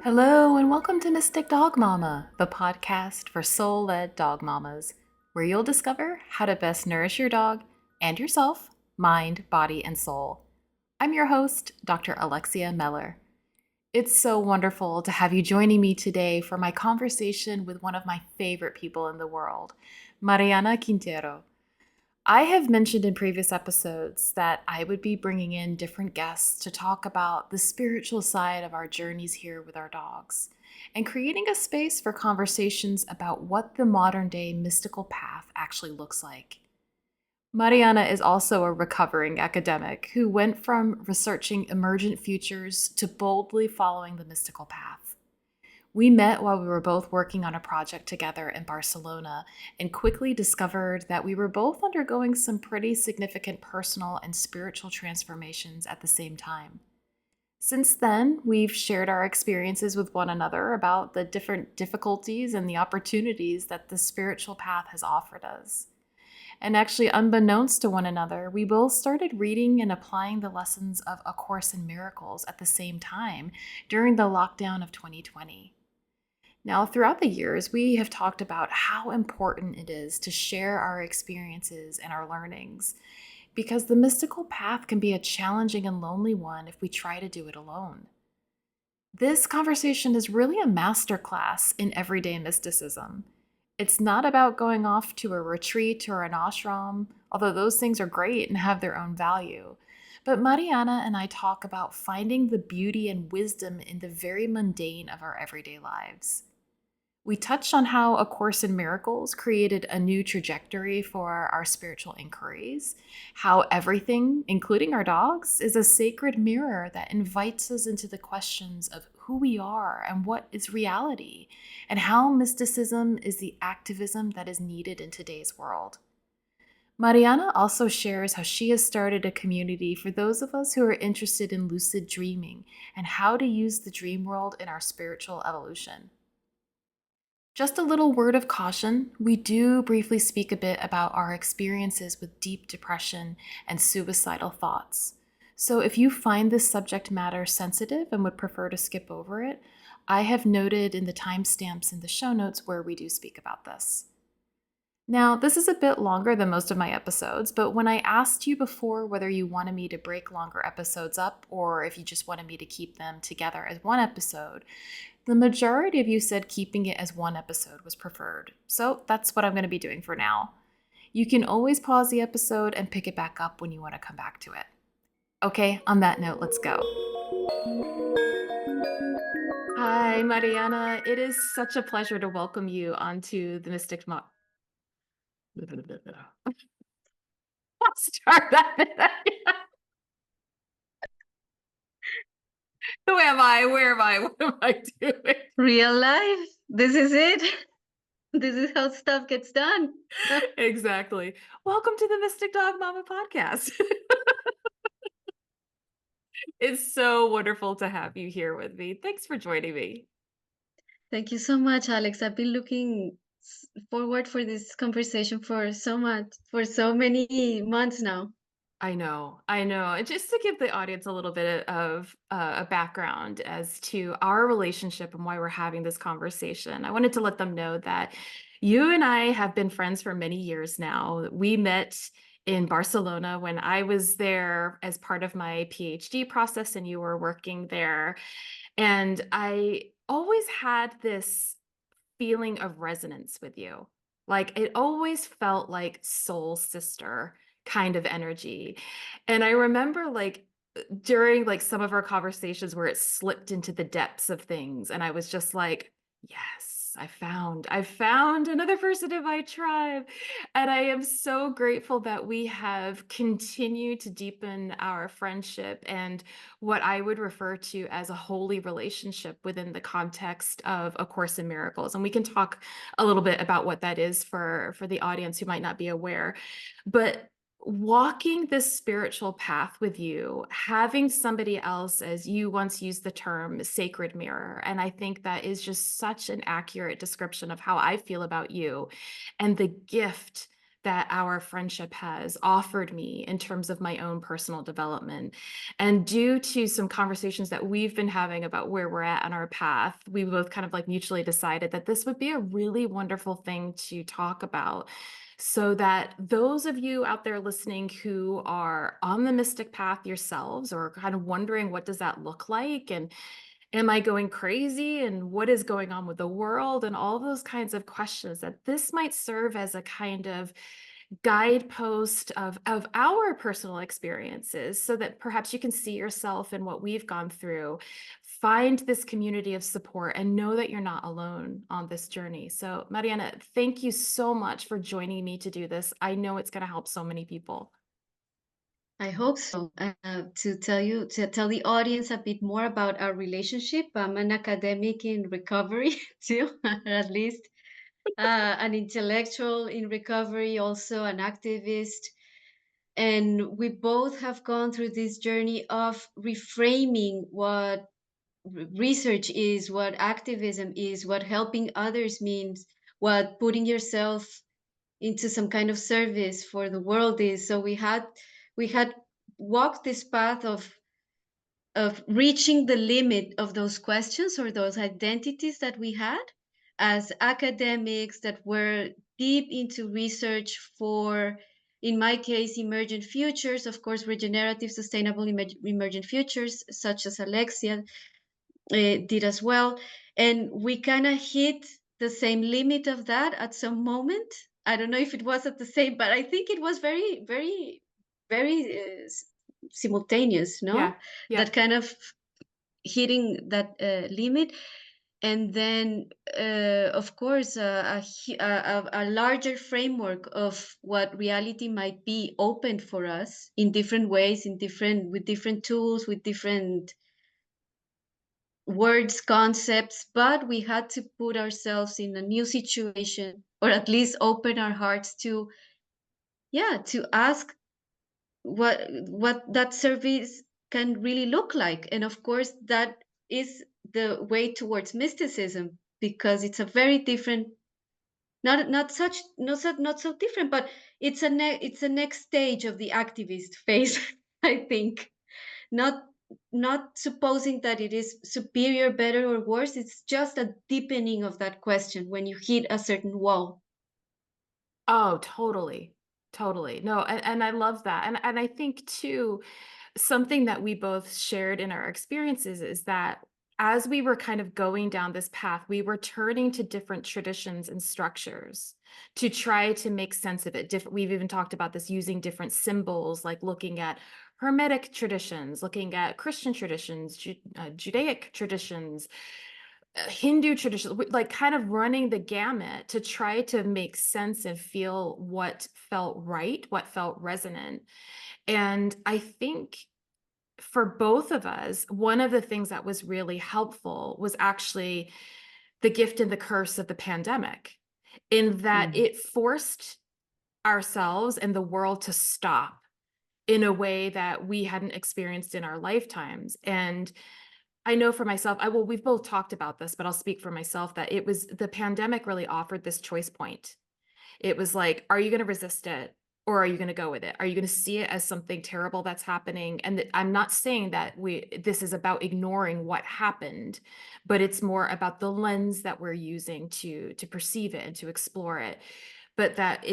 Hello, and welcome to Mystic Dog Mama, the podcast for soul led dog mamas, where you'll discover how to best nourish your dog and yourself, mind, body, and soul. I'm your host, Dr. Alexia Meller. It's so wonderful to have you joining me today for my conversation with one of my favorite people in the world, Mariana Quintero. I have mentioned in previous episodes that I would be bringing in different guests to talk about the spiritual side of our journeys here with our dogs and creating a space for conversations about what the modern day mystical path actually looks like. Mariana is also a recovering academic who went from researching emergent futures to boldly following the mystical path. We met while we were both working on a project together in Barcelona and quickly discovered that we were both undergoing some pretty significant personal and spiritual transformations at the same time. Since then, we've shared our experiences with one another about the different difficulties and the opportunities that the spiritual path has offered us. And actually, unbeknownst to one another, we both started reading and applying the lessons of A Course in Miracles at the same time during the lockdown of 2020. Now, throughout the years, we have talked about how important it is to share our experiences and our learnings, because the mystical path can be a challenging and lonely one if we try to do it alone. This conversation is really a masterclass in everyday mysticism. It's not about going off to a retreat or an ashram, although those things are great and have their own value. But Mariana and I talk about finding the beauty and wisdom in the very mundane of our everyday lives. We touched on how A Course in Miracles created a new trajectory for our spiritual inquiries, how everything, including our dogs, is a sacred mirror that invites us into the questions of who we are and what is reality, and how mysticism is the activism that is needed in today's world. Mariana also shares how she has started a community for those of us who are interested in lucid dreaming and how to use the dream world in our spiritual evolution. Just a little word of caution, we do briefly speak a bit about our experiences with deep depression and suicidal thoughts. So if you find this subject matter sensitive and would prefer to skip over it, I have noted in the timestamps in the show notes where we do speak about this. Now, this is a bit longer than most of my episodes, but when I asked you before whether you wanted me to break longer episodes up or if you just wanted me to keep them together as one episode, the majority of you said keeping it as one episode was preferred. So that's what I'm going to be doing for now. You can always pause the episode and pick it back up when you want to come back to it. Okay, on that note, let's go. Hi, Mariana. It is such a pleasure to welcome you onto the Mystic I'll start that bit again. Who am I? Where am I? What am I doing? Real life. This is it. This is how stuff gets done. Exactly. Welcome to the Mystic Dog Mama podcast. It's so wonderful to have you here with me. Thanks for joining me. Thank you so much, Alex. I've been looking forward for this conversation for so many months now. I know, I know. And just to give the audience a little bit of a background as to our relationship and why we're having this conversation, I wanted to let them know that you and I have been friends for many years now. We met in Barcelona when I was there as part of my PhD process and you were working there. And I always had this feeling of resonance with you. Like it always felt like soul sister kind of energy. And I remember during like some of our conversations where it slipped into the depths of things and I was just like, yes, I found another person in my tribe. And I am so grateful that we have continued to deepen our friendship and what I would refer to as a holy relationship within the context of A Course in Miracles. And we can talk a little bit about what that is for the audience who might not be aware. But walking this spiritual path with you, having somebody else, as you once used the term, sacred mirror. And I think that is just such an accurate description of how I feel about you and the gift that our friendship has offered me in terms of my own personal development. And due to some conversations that we've been having about where we're at on our path, we both kind of like mutually decided that this would be a really wonderful thing to talk about. So that those of you out there listening who are on the mystic path yourselves or kind of wondering what does that look like and am I going crazy and what is going on with the world and all those kinds of questions, that this might serve as a kind of guidepost of our personal experiences so that perhaps you can see yourself in what we've gone through, find this community of support and know that you're not alone on this journey. So Mariana, thank you so much for joining me to do this. I know it's going to help so many people. I hope so. To tell the audience a bit more about our relationship, I'm an academic in recovery too, at least an intellectual in recovery, also an activist. And we both have gone through this journey of reframing what research is, what activism is, what helping others means, what putting yourself into some kind of service for the world is. So we had walked this path of reaching the limit of those questions or those identities that we had as academics that were deep into research for, in my case, emergent futures, of course, regenerative, sustainable emergent futures, such as Alexia did as well. And we kind of hit the same limit of that at some moment. I don't know if it was at the same, but I think it was very, very, very simultaneous, Yeah. no? Yeah. That kind of hitting that limit. And then, of course, a larger framework of what reality might be opened for us in different ways, in different with different tools, with different words, concepts, but we had to put ourselves in a new situation, or at least open our hearts to, yeah, to ask what that service can really look like. And of course, that is the way towards mysticism, because it's a very different, not so different, but it's a next stage of the activist phase, I think. Not not supposing that it is superior, better, or worse. It's just a deepening of that question when you hit a certain wall. Oh, totally. Totally. No, and I love that. And I think too, something that we both shared in our experiences is that as we were kind of going down this path, we were turning to different traditions and structures to try to make sense of it. Different, we've even talked about this using different symbols, like looking at Hermetic traditions, looking at Christian traditions, Judaic traditions, Hindu traditions, like kind of running the gamut to try to make sense and feel what felt right, what felt resonant. And I think for both of us, one of the things that was really helpful was actually the gift and the curse of the pandemic, in that Mm. it forced ourselves and the world to stop in a way that we hadn't experienced in our lifetimes. And I know for myself, well, we've both talked about this, but I'll speak for myself that it was the pandemic really offered this choice point. It was like, are you going to resist it or are you going to go with it? Are you going to see it as something terrible that's happening? And I'm not saying that this is about ignoring what happened, but it's more about the lens that we're using to perceive it and to explore it. But that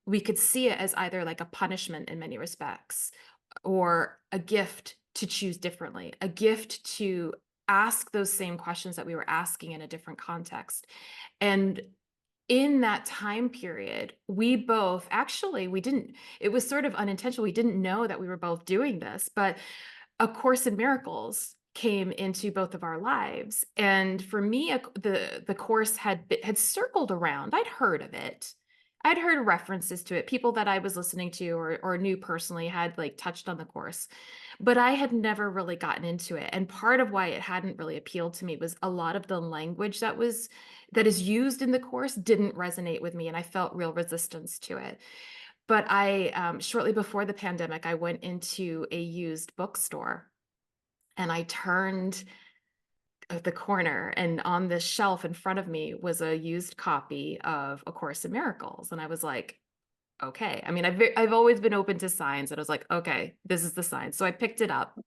we could see it as either like a punishment in many respects or a gift to choose differently, a gift to ask those same questions that we were asking in a different context. And in that time period, we both actually, we didn't, it was sort of unintentional. We didn't know that we were both doing this, but A Course in Miracles came into both of our lives. And for me, the course had circled around. I'd heard of it. I'd heard references to it. People that I was listening to or knew personally had like touched on the course, but I had never really gotten into it. And part of why it hadn't really appealed to me was a lot of the language that is used in the course didn't resonate with me, and I felt real resistance to it. But shortly before the pandemic, I went into a used bookstore and I turned the corner, and on this shelf in front of me was a used copy of A Course in Miracles. And I was like, okay. I mean, I've always been open to signs, and I was like, okay, this is the sign. So I picked it up.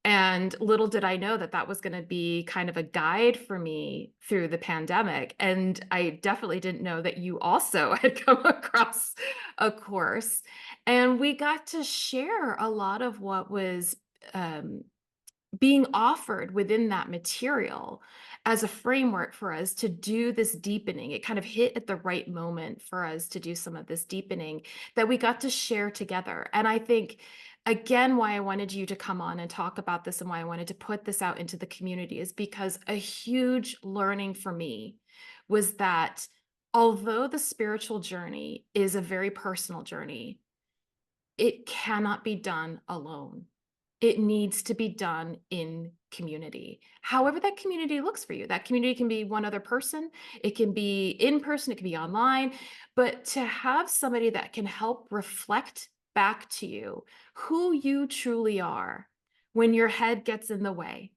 And little did I know that that was gonna be kind of a guide for me through the pandemic, and I definitely didn't know that you also had come across a course, and we got to share a lot of what was, um, being offered within that material as a framework for us to do this deepening. It kind of hit at the right moment for us to do some of this deepening that we got to share together. And I think, again, why I wanted you to come on and talk about this and why I wanted to put this out into the community is because a huge learning for me was that although the spiritual journey is a very personal journey, it cannot be done alone. It needs to be done in community. However that community looks for you. That community can be one other person, it can be in person, it can be online, but to have somebody that can help reflect back to you who you truly are when your head gets in the way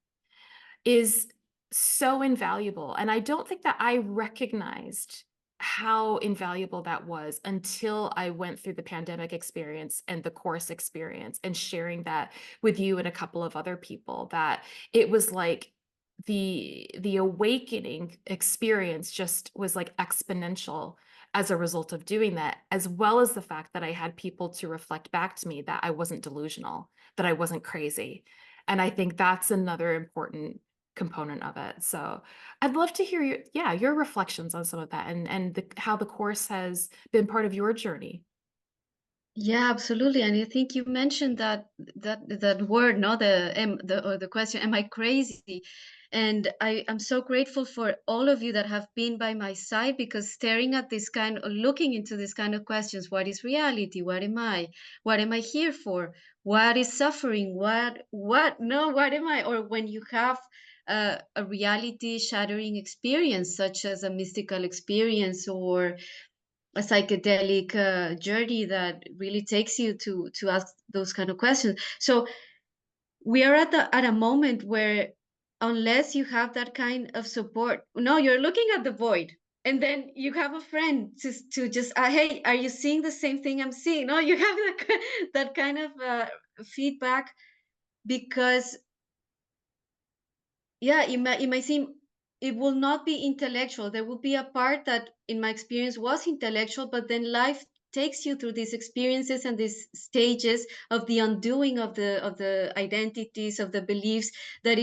is so invaluable, and I don't think that I recognized how invaluable that was until I went through the pandemic experience and the course experience and sharing that with you and a couple of other people, that it was like the awakening experience just was, like, exponential as a result of doing that, as well as the fact that I had people to reflect back to me that I wasn't delusional, that I wasn't crazy, and I think that's another important component of it. So I'd love to hear your reflections on some of that and how the course has been part of your journey. Yeah, absolutely. And I think you mentioned that word, no, the question, am I crazy? And I'm so grateful for all of you that have been by my side, because staring at this kind of looking into this kind of questions, what is reality? What am I? What am I here for? What is suffering? What no, what am I? Or when you have a reality shattering experience, such as a mystical experience or a psychedelic journey that really takes you to ask those kind of questions. So we are at a moment where, unless you have that kind of support, no, you're looking at the void, and then you have a friend to just hey, are you seeing the same thing I'm seeing? No, you have that kind of feedback, because yeah, it might seem, it will not be intellectual. There will be a part that, in my experience, was intellectual, but then life takes you through these experiences and these stages of the undoing of the identities, of the beliefs, that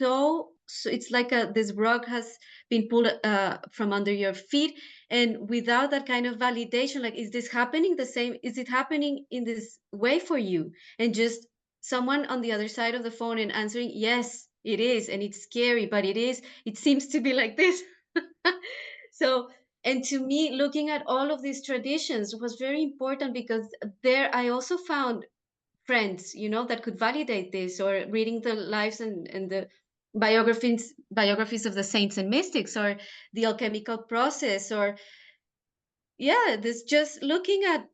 so it's like this rug has been pulled from under your feet, and without that kind of validation, like, is this happening the same? Is it happening in this way for you? And just someone on the other side of the phone and answering, yes, it is, and it's scary, but it seems to be like this. So, and to me, looking at all of these traditions was very important, because there I also found friends, that could validate this, or reading the lives and the biographies of the saints and mystics, or the alchemical process, or yeah, this, just looking at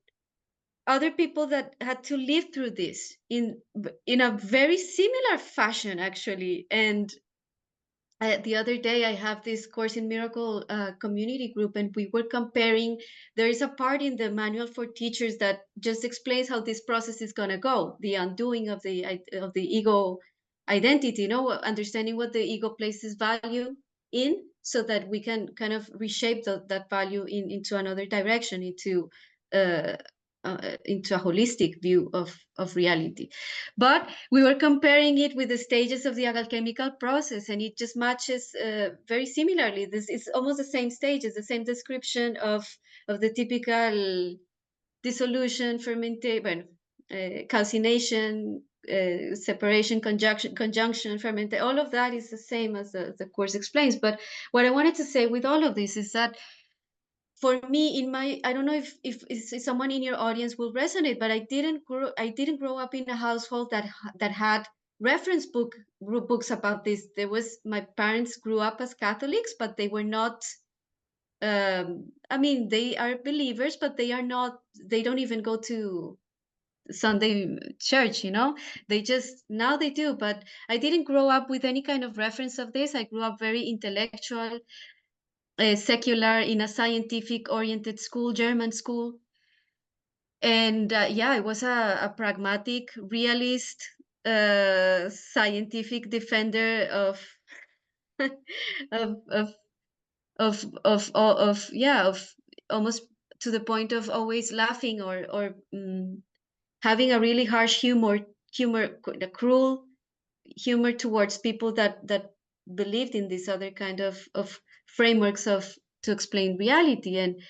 other people that had to live through this in a very similar fashion, actually. And the other day, I have this Course in Miracle community group, and we were comparing. There is a part in the manual for teachers that just explains how this process is going to go, the undoing of the ego identity, understanding what the ego places value in, so that we can kind of reshape that value into another direction, uh, into a holistic view of reality. But we were comparing it with the stages of the alchemical process, and it just matches very similarly. This is almost the same stages, the same description of the typical dissolution, fermentation, calcination, separation, conjunction, fermentation. All of that is the same as the course explains. But what I wanted to say with all of this is that, for me, I don't know if someone in your audience will resonate, but I didn't grow up in a household that had reference books about this. My parents grew up as Catholics, but they were not, I mean, they are believers, but they don't even go to Sunday church. They just, now they do, but I didn't grow up with any kind of reference of this. I grew up very intellectual, secular, in a scientific oriented school, German school. And yeah, I was a pragmatic, realist, scientific defender of of of almost to the point of always laughing or having a really harsh the cruel humor towards people that believed in this other kind of frameworks of to explain reality. And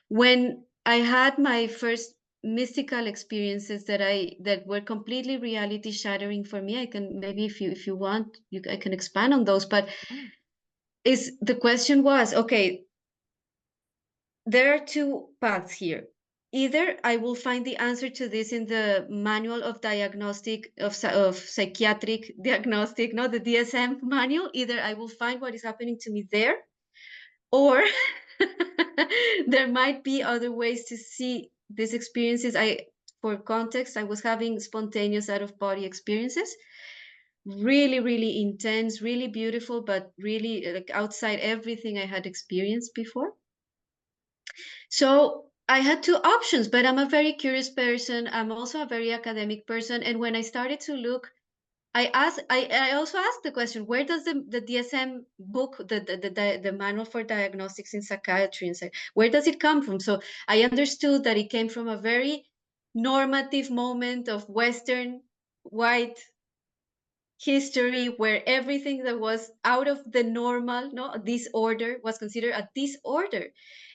when I had my first mystical experiences that were completely reality shattering for me, I can maybe if you want I can expand on those. But Yeah. is the question was, okay, there are two paths here. Either I will find the answer to this in the manual of diagnostic of psychiatric diagnostic, no, the DSM manual. Either I will find what is happening to me there, or there might be other ways to see these experiences. For context, I was having spontaneous out of body experiences, really, really intense, really beautiful, but really like outside everything I had experienced before. So I had two options, but I'm a very curious person. I'm also a very academic person. And when I started to look, I also asked the question, where does the DSM book, the manual for diagnostics in psychiatry, and where does it come from? So I understood that it came from a very normative moment of Western white history where everything that was out of the normal, no, disorder was considered a disorder.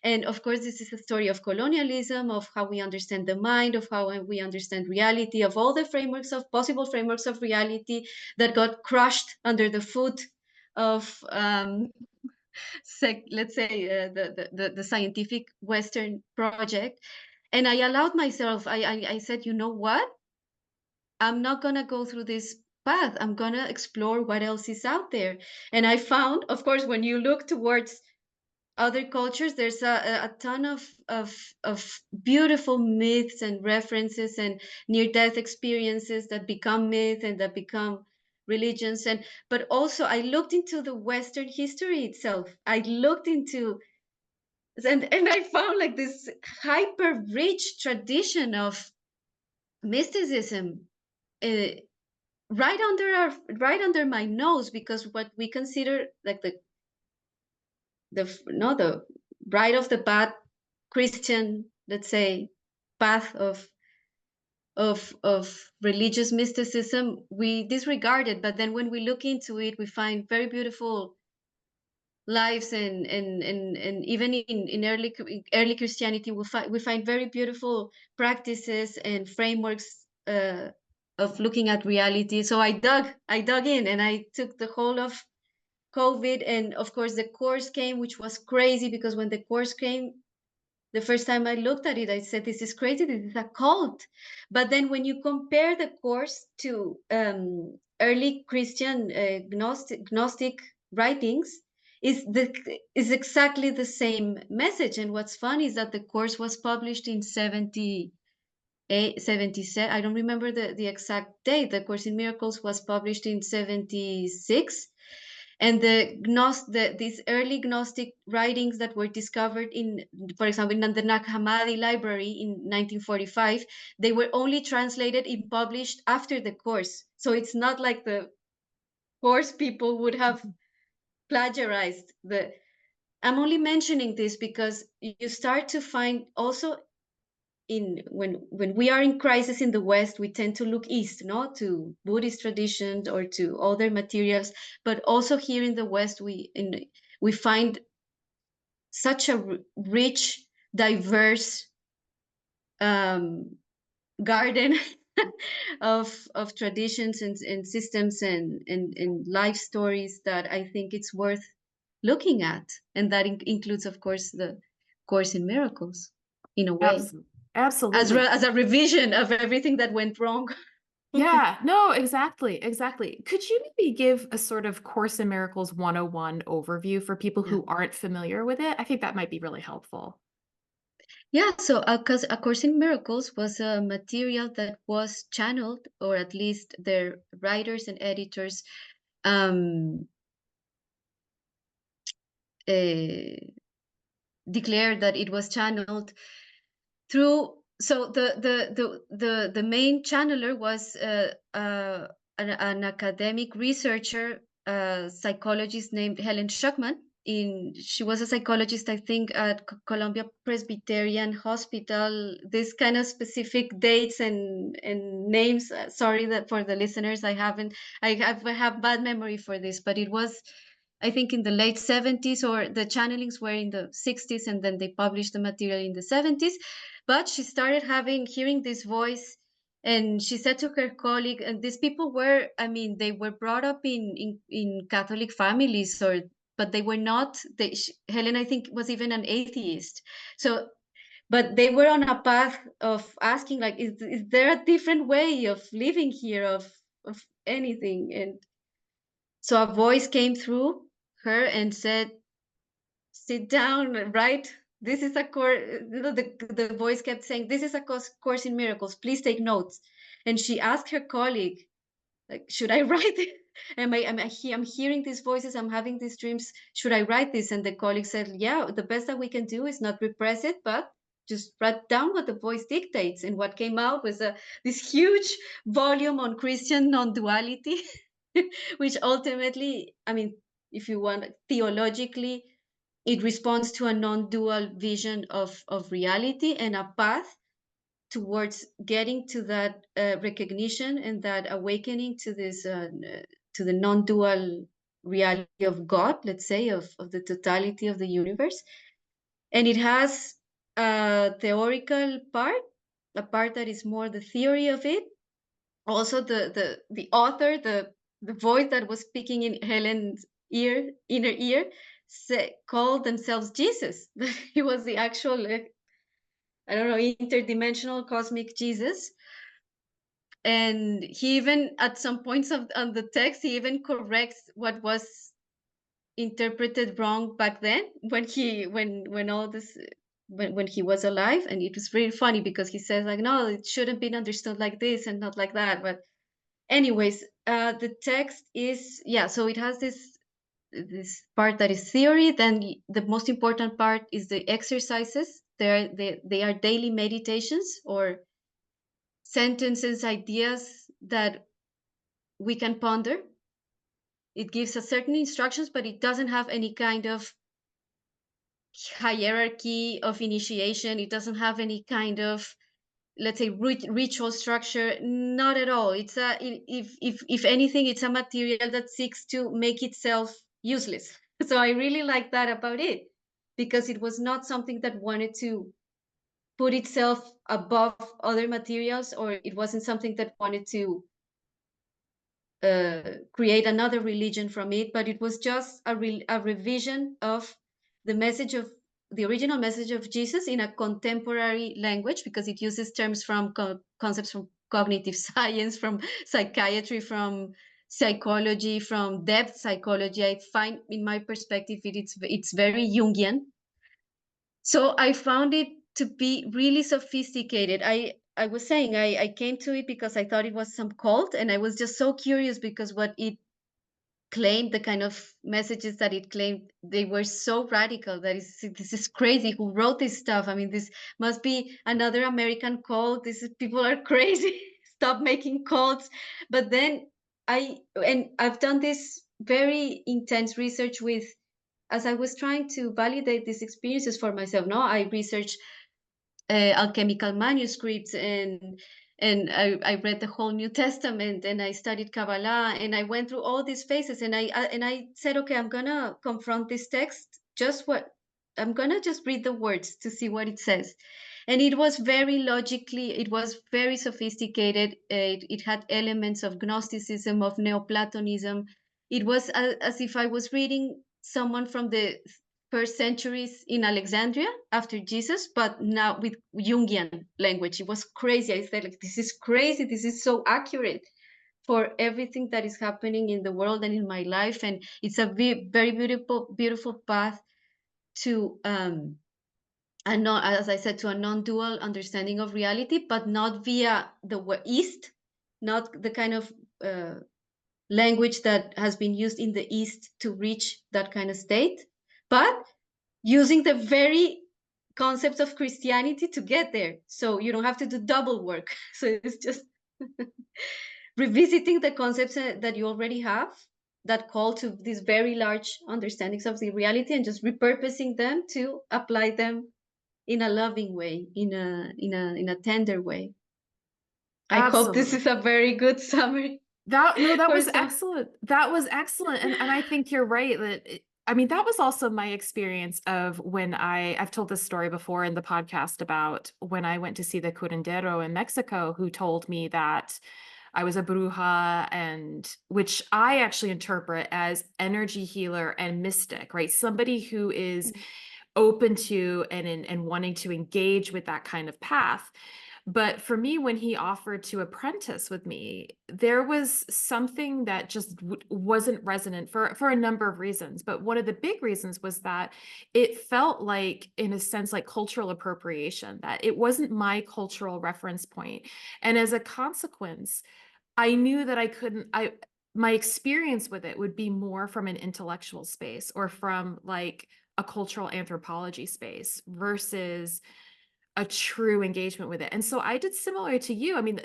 And of course, this is a story of colonialism, of how we understand the mind, of how we understand reality, of all the frameworks of possible frameworks of reality that got crushed under the foot of let's say the scientific Western project. And I allowed myself, I said, you know what, I'm not going to go through this path. I'm going to explore what else is out there. And I found, of course, when you look towards other cultures, there's a ton of beautiful myths and references and near-death experiences that become myth and that become religions. And but also I looked into the Western history itself. I looked into and I found like this hyper rich tradition of mysticism, uh, right under my nose, because what we consider like the right of the path Christian, let's say, path of religious mysticism, we disregard it. But then when we look into it, we find very beautiful lives, and even in early Christianity, we find very beautiful practices and frameworks of looking at reality. So I dug in, and I took the whole of COVID. And of course, the course came, which was crazy, because when the course came, the first time I looked at it, I said, this is crazy, this is a cult. But then when you compare the course to early Christian Gnostic writings, is exactly the same message. And what's funny is that the course was published in 77. I don't remember the exact date. The Course in Miracles was published in 76. And these early Gnostic writings that were discovered in, for example, in the Nag Hammadi library in 1945, they were only translated and published after the course. So it's not like the course people would have plagiarized the. I'm only mentioning this because you start to find also in when we are in crisis in the West, we tend to look east, no, to Buddhist traditions or to other materials. But also here in the West, we find such a rich, diverse garden of traditions and systems and life stories that I think it's worth looking at, and that includes, of course, the Course in Miracles, in a way, Absolutely. Absolutely. as a revision of everything that went wrong. Yeah, no, exactly, exactly. Could you maybe give a sort of Course in Miracles 101 overview for people Yeah. who aren't familiar with it? I think that might be really helpful. Yeah, so because A Course in Miracles was a material that was channeled, or at least their writers and editors um, uh, declared that it was channeled through so the main channeler was an academic researcher, psychologist named Helen Schuckman. She was a psychologist, I think, at Columbia Presbyterian Hospital. This kind of specific dates and names. Sorry that for the listeners, I have bad memory for this, but it was, I think, in the late 70s, or the channelings were in the 60s, and then they published the material in the 70s. But she started hearing this voice, and she said to her colleague, and these people were, I mean, they were brought up in Catholic families, but they were not. Helen, I think, was even an atheist. So, but they were on a path of asking, like, is there a different way of living here, of anything? And so a voice came through her and said, sit down, right? This is a course. The voice kept saying, this is a course in miracles. Please take notes. And she asked her colleague, like, should I write it? I'm hearing these voices. I'm having these dreams. Should I write this? And the colleague said, yeah, the best that we can do is not repress it, but just write down what the voice dictates. And what came out was this huge volume on Christian non-duality, which ultimately, I mean, if you want, theologically, it responds to a non-dual vision of reality and a path towards getting to that recognition and that awakening to this to the non-dual reality of God, let's say, of the totality of the universe. And it has a theoretical part, a part that is more the theory of it. Also, the author, the voice that was speaking in Helen's inner ear, called themselves Jesus. He was the actual, I don't know, interdimensional cosmic Jesus. And he even, at some points on the text, he even corrects what was interpreted wrong back then, when all this, when he was alive. And it was really funny because he says, like, no, it shouldn't be understood like this and not like that. But anyways, the text is, yeah, so it has this part that is theory. Then the most important part is the exercises. They are daily meditations, or sentences, ideas that we can ponder. It gives us certain instructions, but it doesn't have any kind of hierarchy of initiation. It doesn't have any kind of, let's say, ritual structure. Not at all. It's if anything, it's a material that seeks to make itself useless. So I really like that about it, because it was not something that wanted to put itself above other materials, or it wasn't something that wanted to create another religion from it, but it was just a revision of the message of the original message of Jesus in a contemporary language, because it uses terms from concepts from cognitive science, from psychiatry, from psychology, from depth psychology. I find, in my perspective, it's very Jungian. So I found it to be really sophisticated. I was saying, I came to it because I thought it was some cult, and I was just so curious because what it claimed, the kind of messages that it claimed, they were so radical that this is crazy. Who wrote this stuff? I mean, this must be another American cult. People are crazy. Stop making cults. But then I've done this very intense research with, as I was trying to validate these experiences for myself. No, I researched alchemical manuscripts, and I read the whole New Testament, and I studied Kabbalah, and I went through all these phases, and I said, okay, I'm gonna confront this text. I'm gonna just read the words to see what it says. And it was very logically, it was very sophisticated. It had elements of Gnosticism, of Neoplatonism. It was as if I was reading someone from the first centuries in Alexandria after Jesus, but now with Jungian language. It was crazy. I said, like, this is crazy. This is so accurate for everything that is happening in the world and in my life. And it's a very beautiful, beautiful path to, as I said, to a non-dual understanding of reality, but not via the East, not the kind of language that has been used in the East to reach that kind of state, but using the very concepts of Christianity to get there. So you don't have to do double work. So it's just revisiting the concepts that you already have that call to these very large understandings of the reality and just repurposing them to apply them in a loving way, in a tender way. I hope this Absolutely. is a very good summary That for was some. excellent. That was excellent. And I think you're right that I mean, that was also my experience of when I've told this story before in the podcast about when I went to see the curandero in Mexico, who told me that I was a bruja, and which I actually interpret as energy healer and mystic, right? Somebody who is Mm, open to and wanting to engage with that kind of path. But for me, when he offered to apprentice with me, there was something that just wasn't resonant for a number of reasons. But one of the big reasons was that it felt like, in a sense, like cultural appropriation, that it wasn't my cultural reference point. And as a consequence, I knew that I couldn't, my experience with it would be more from an intellectual space or from like a cultural anthropology space versus a true engagement with it. And so I did similar to you. I mean,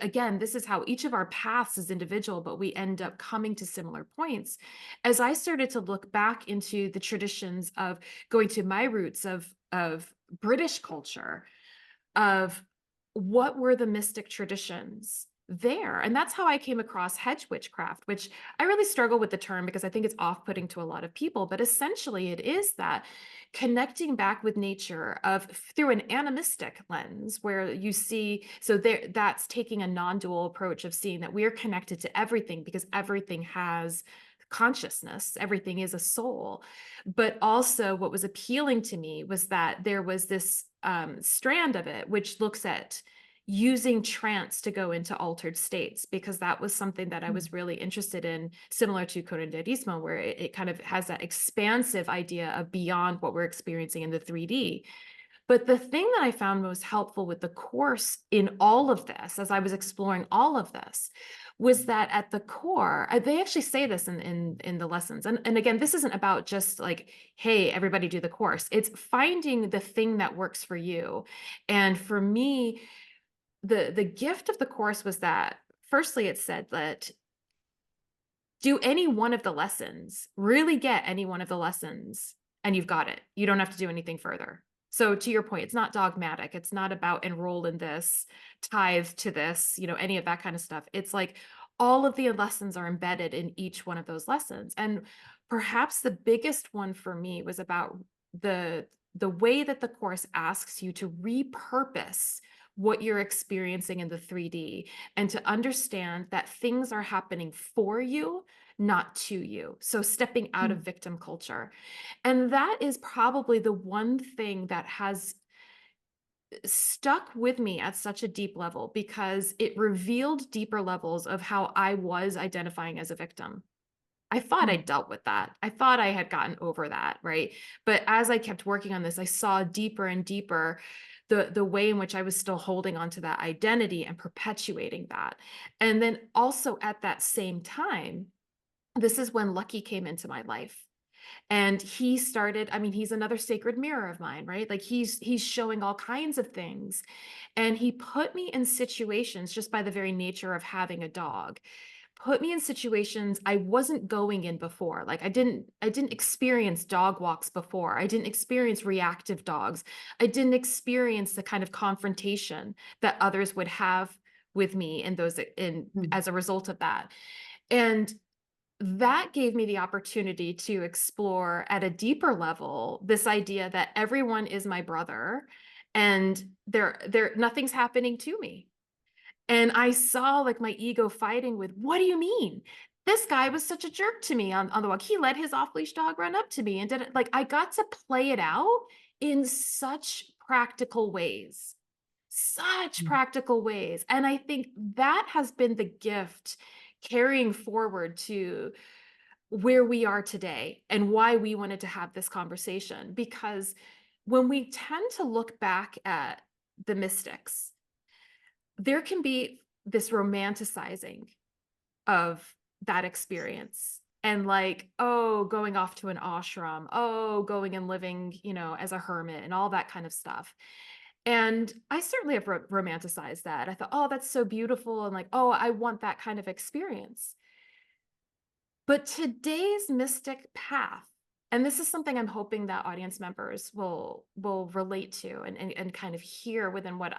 again, this is how each of our paths is individual, but we end up coming to similar points. As I started to look back into the traditions of going to my roots of British culture, of what were the mystic traditions there. And that's how I came across hedge witchcraft, which I really struggle with the term because I think it's off-putting to a lot of people. But essentially, it is that connecting back with nature of through an animistic lens where you see, so there that's taking a non-dual approach of seeing that we're connected to everything because everything has consciousness, everything is a soul. But also what was appealing to me was that there was this strand of it which looks at using trance to go into altered states, because that was something that I mm, was really interested in, similar to curanderismo, where it kind of has that expansive idea of beyond what we're experiencing in the 3D. But the thing that I found most helpful with the course in all of this, as I was exploring all of this, was that at the core, they actually say this in the lessons. And again, this isn't about just like, hey, everybody do the course. It's finding the thing that works for you. And for me, the gift of the course was that firstly, it said that do any one of the lessons, really get any one of the lessons, and you've got it. You don't have to do anything further. So to your point, it's not dogmatic. It's not about enroll in this, tithe to this, any of that kind of stuff. It's like all of the lessons are embedded in each one of those lessons. And perhaps the biggest one for me was about the way that the course asks you to repurpose what you're experiencing in the 3D and to understand that things are happening for you, not to you. So stepping out of mm, victim culture. And that is probably the one thing that has stuck with me at such a deep level because it revealed deeper levels of how I was identifying as a victim. I thought I mm, dealt with that. I thought I had gotten over that, right? But as I kept working on this, I saw deeper and deeper the way in which I was still holding on to that identity and perpetuating that. And then also at that same time, this is when Lucky came into my life. And he started, I mean, he's another sacred mirror of mine, right? Like he's showing all kinds of things. And he put me in situations just by the very nature of having a dog, put me in situations I wasn't going in before. Like I didn't experience dog walks before. I didn't experience reactive dogs. I didn't experience the kind of confrontation that others would have with me in those in mm, as a result of that. And that gave me the opportunity to explore at a deeper level this idea that everyone is my brother and there nothing's happening to me. And I saw like my ego fighting with, what do you mean? This guy was such a jerk to me on the walk. He let his off-leash dog run up to me and did it. Like I got to play it out in such mm, practical ways. And I think that has been the gift carrying forward to where we are today and why we wanted to have this conversation. Because when we tend to look back at the mystics, there can be this romanticizing of that experience. and like, oh, going off to an ashram, oh, going and living, as a hermit and all that kind of stuff. And I certainly have romanticized that. I thought, oh, that's so beautiful. And like, oh, I want that kind of experience. But today's mystic path, and this is something I'm hoping that audience members will relate to and kind of hear within what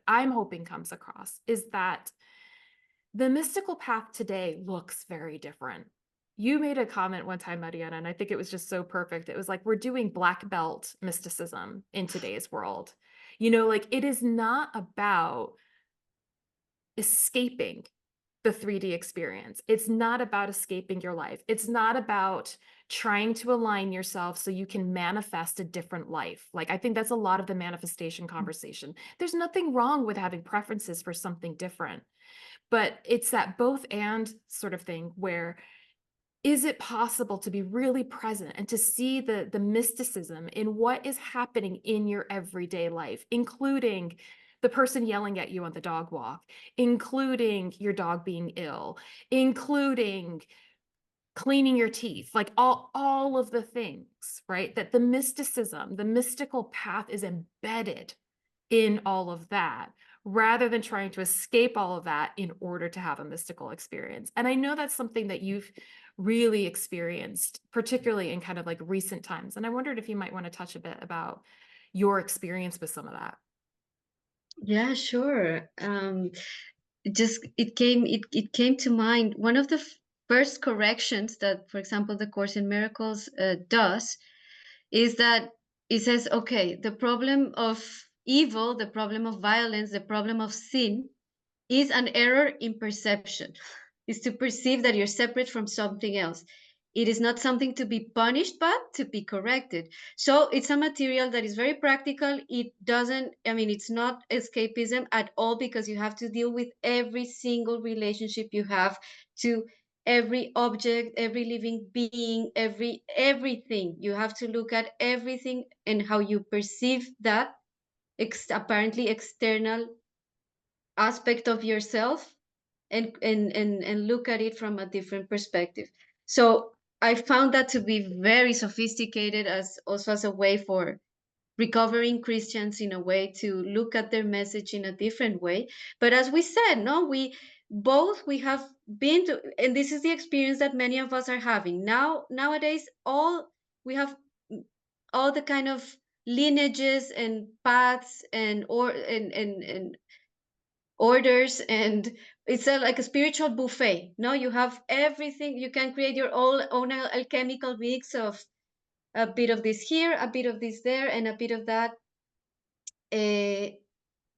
I'm hoping comes across, is that the mystical path today looks very different. You made a comment one time, Mariana, and I think it was just so perfect. It was like, we're doing black belt mysticism in today's world. Like it is not about escaping the 3D experience. It's not about escaping your life. It's not about trying to align yourself so you can manifest a different life. Like, I think that's a lot of the manifestation conversation. There's nothing wrong with having preferences for something different, but it's that both and sort of thing where is it possible to be really present and to see the mysticism in what is happening in your everyday life, including the person yelling at you on the dog walk, including your dog being ill, including cleaning your teeth, like all of the things, right? That the mysticism, the mystical path is embedded in all of that, rather than trying to escape all of that in order to have a mystical experience. And I know that's something that you've really experienced, particularly in kind of like recent times. And I wondered if you might want to touch a bit about your experience with some of that. Yeah, sure. It came to mind. One of the first corrections that, for example, the Course in Miracles does is that it says, okay, the problem of evil, the problem of violence, the problem of sin is an error in perception, is to perceive that you're separate from something else. It is not something to be punished, but to be corrected. So it's a material that is very practical. It doesn't, I mean, it's not escapism at all, because you have to deal with every single relationship you have to every object, every living being, everything. You have to look at everything and how you perceive that apparently external aspect of yourself, and look at it from a different perspective. So I found that to be very sophisticated, as also as a way for recovering Christians, in a way to look at their message in a different way. But as we said, no, we have been to, and this is the experience that many of us are having now. Nowadays, all we have, all the kind of lineages and paths and orders, and it's like a spiritual buffet. No, you have everything. You can create your own alchemical mix of a bit of this here, a bit of this there, and a bit of that. uh,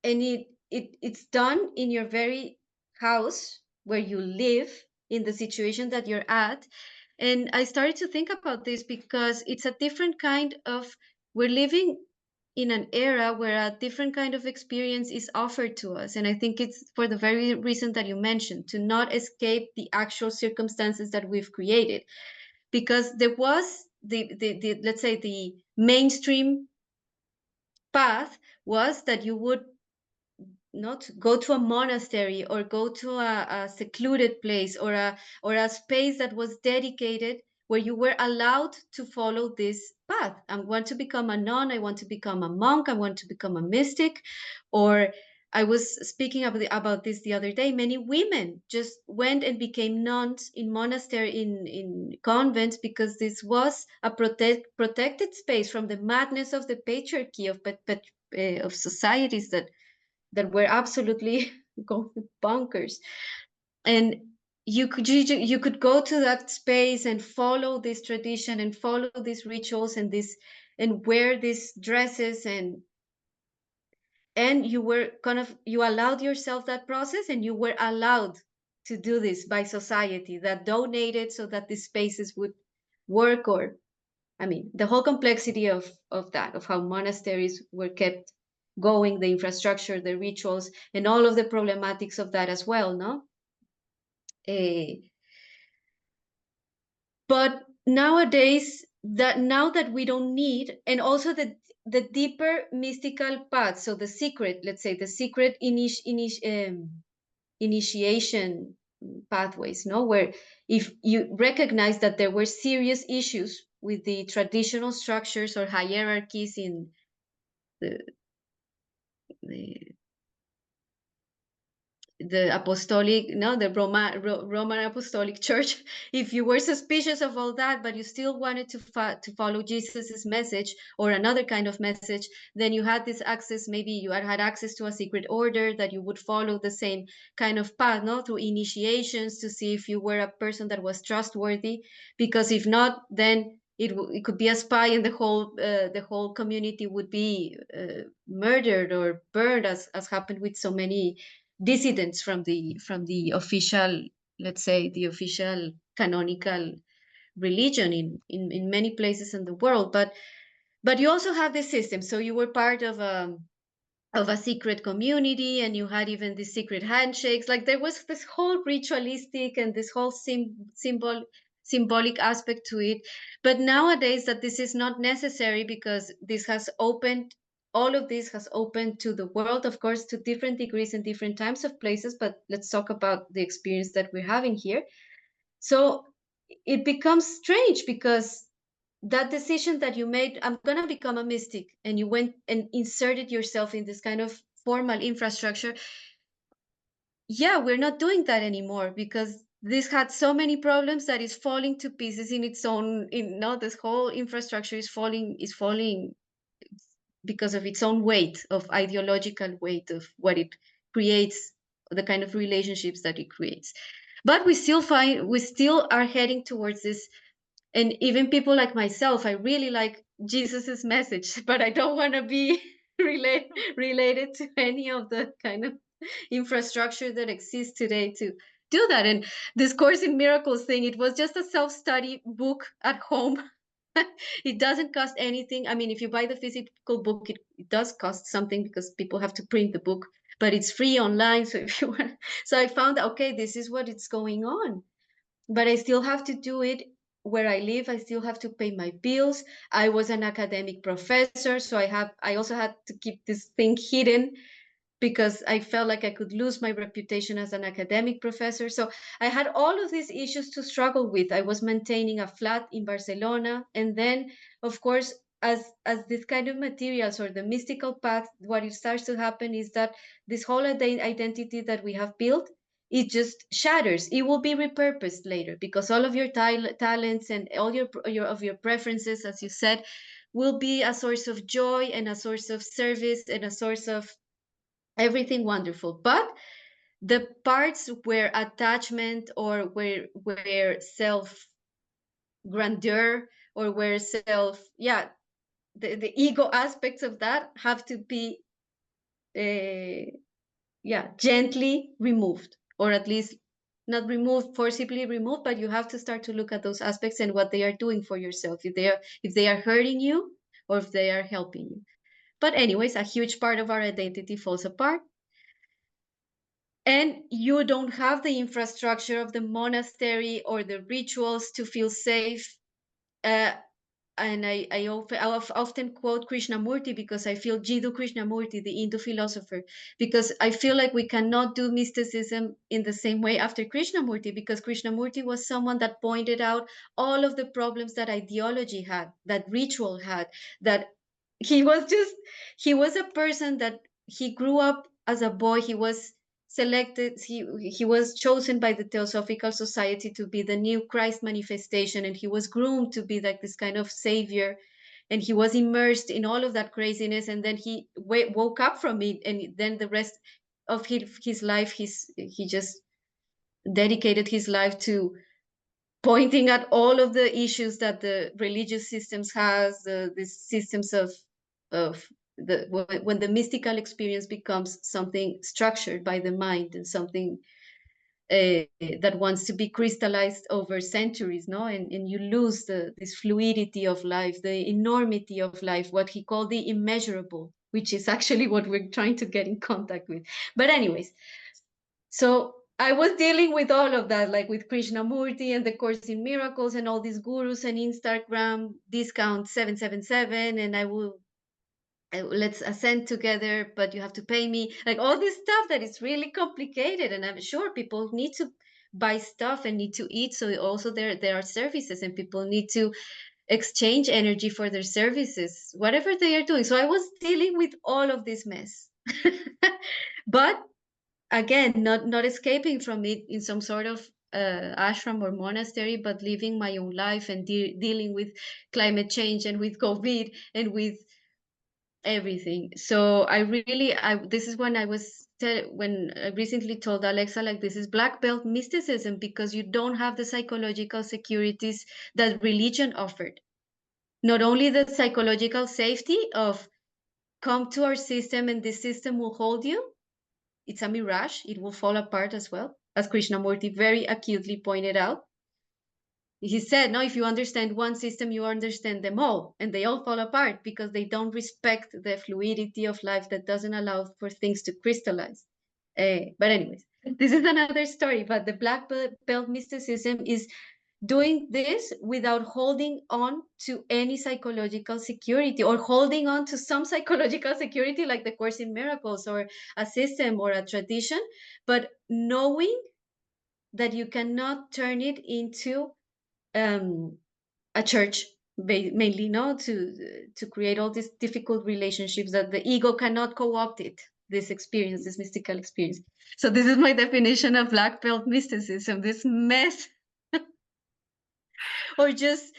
and it's done in your very house where you live, in the situation that you're at. And I started to think about this because it's a different kind of, we're living in an era where a different kind of experience is offered to us. And I think it's for the very reason that you mentioned, to not escape the actual circumstances that we've created. Because there was the let's say the mainstream path was that you would not go to a monastery, or go to a secluded place, or a space that was dedicated, where you were allowed to follow this path. I want to become a nun, I want to become a monk, I want to become a mystic. Or I was speaking about this the other day. Many women just went and became nuns in monastery, in convents, because this was a protected space from the madness of the patriarchy of societies that were absolutely going bonkers. And you could go to that space and follow this tradition, and follow these rituals, and wear these dresses, and you were kind of, you allowed yourself that process, and you were allowed to do this by society that donated so that these spaces would work. Or, I mean, the whole complexity of that, of how monasteries were kept going, the infrastructure, the rituals, and all of the problematics of that as well, no? Eh, but nowadays, that now that we don't need, and also the deeper mystical path, so the secret, let's say the secret initiation pathways, no, where if you recognize that there were serious issues with the traditional structures or hierarchies in the, the apostolic, no, the Roman Apostolic Church, if you were suspicious of all that, but you still wanted to follow Jesus's message or another kind of message, then you had this access. Maybe you had access to a secret order that you would follow the same kind of path, no, through initiations to see if you were a person that was trustworthy. Because if not, then it could be a spy, and the whole community would be murdered or burned, as happened with so many dissidents from the official, let's say, the official canonical religion in many places in the world. But you also have this system, so you were part of a secret community, and you had even these secret handshakes. Like there was this whole ritualistic and this whole symbolic aspect to it. But nowadays that this is not necessary, because this has opened, all of this has opened to the world, of course, to different degrees and different times of places. But let's talk about the experience that we're having here. So it becomes strange, because that decision that you made, I'm going to become a mystic, and you went and inserted yourself in this kind of formal infrastructure. Yeah, we're not doing that anymore, because this had so many problems that is falling to pieces in its own. This whole infrastructure is falling because of its own weight, of ideological weight, of what it creates, the kind of relationships that it creates. But we still are heading towards this. And even people like myself, I really like Jesus's message, but I don't want to be related to any of the kind of infrastructure that exists today to do that. And this Course in Miracles thing, it was just a self-study book at home. It doesn't cost anything. I mean, if you buy the physical book, it does cost something, because people have to print the book, but it's free online. So if you want, so I found, okay, this is what it's going on, but I still have to do it where I live. I still have to pay my bills. I was an academic professor, so I also had to keep this thing hidden, because I felt like I could lose my reputation as an academic professor. So I had all of these issues to struggle with. I was maintaining a flat in Barcelona. And then, of course, as this kind of materials or the mystical path, what it starts to happen is that this whole identity that we have built, it just shatters. It will be repurposed later, because all of your talents and all your preferences, as you said, will be a source of joy and a source of service and a source of everything wonderful. But the parts where attachment, or where self grandeur, or where self, yeah, the ego aspects of that have to be gently removed, or at least not removed, forcibly removed, but you have to start to look at those aspects and what they are doing for yourself, if they are hurting you or if they are helping you. But anyways, a huge part of our identity falls apart, and you don't have the infrastructure of the monastery or the rituals to feel safe. And I often quote Krishnamurti, because I feel Jiddu Krishnamurti, the Hindu philosopher, because I feel like we cannot do mysticism in the same way after Krishnamurti, because Krishnamurti was someone that pointed out all of the problems that ideology had, that ritual had, that he was a person that he grew up as a boy. He was selected, he was chosen by the Theosophical Society to be the new Christ manifestation, and he was groomed to be like this kind of savior, and he was immersed in all of that craziness, and then he woke up from it, and then the rest of his life, he just dedicated his life to pointing at all of the issues that the religious systems has, the systems of when the mystical experience becomes something structured by the mind, and something that wants to be crystallized over centuries, no? And you lose this fluidity of life, the enormity of life, what he called the immeasurable, which is actually what we're trying to get in contact with. But anyways, so I was dealing with all of that, like with Krishnamurti and the Course in Miracles and all these gurus and Instagram discount 777, and I will let's ascend together, but you have to pay me, like all this stuff that is really complicated. And I'm sure people need to buy stuff and need to eat. So also there are services, and people need to exchange energy for their services, whatever they are doing. So I was dealing with all of this mess. But again, not escaping from it in some sort of ashram or monastery, but living my own life and dealing with climate change and with COVID and with everything. So I this is when when I recently told Alexa, like, this is black belt mysticism, because you don't have the psychological securities that religion offered. Not only the psychological safety of come to our system and this system will hold you, it's a mirage, it will fall apart as well, as Krishnamurti very acutely pointed out. He said, no, if you understand one system, you understand them all, and they all fall apart because they don't respect the fluidity of life that doesn't allow for things to crystallize. But anyways, this is another story. But the black belt mysticism is doing this without holding on to any psychological security, or holding on to some psychological security like the Course in Miracles or a system or a tradition, but knowing that you cannot turn it into a church, mainly, no, to create all these difficult relationships that the ego cannot co-opt it, this experience, this mystical experience. So this is my definition of black belt mysticism, this mess. Or just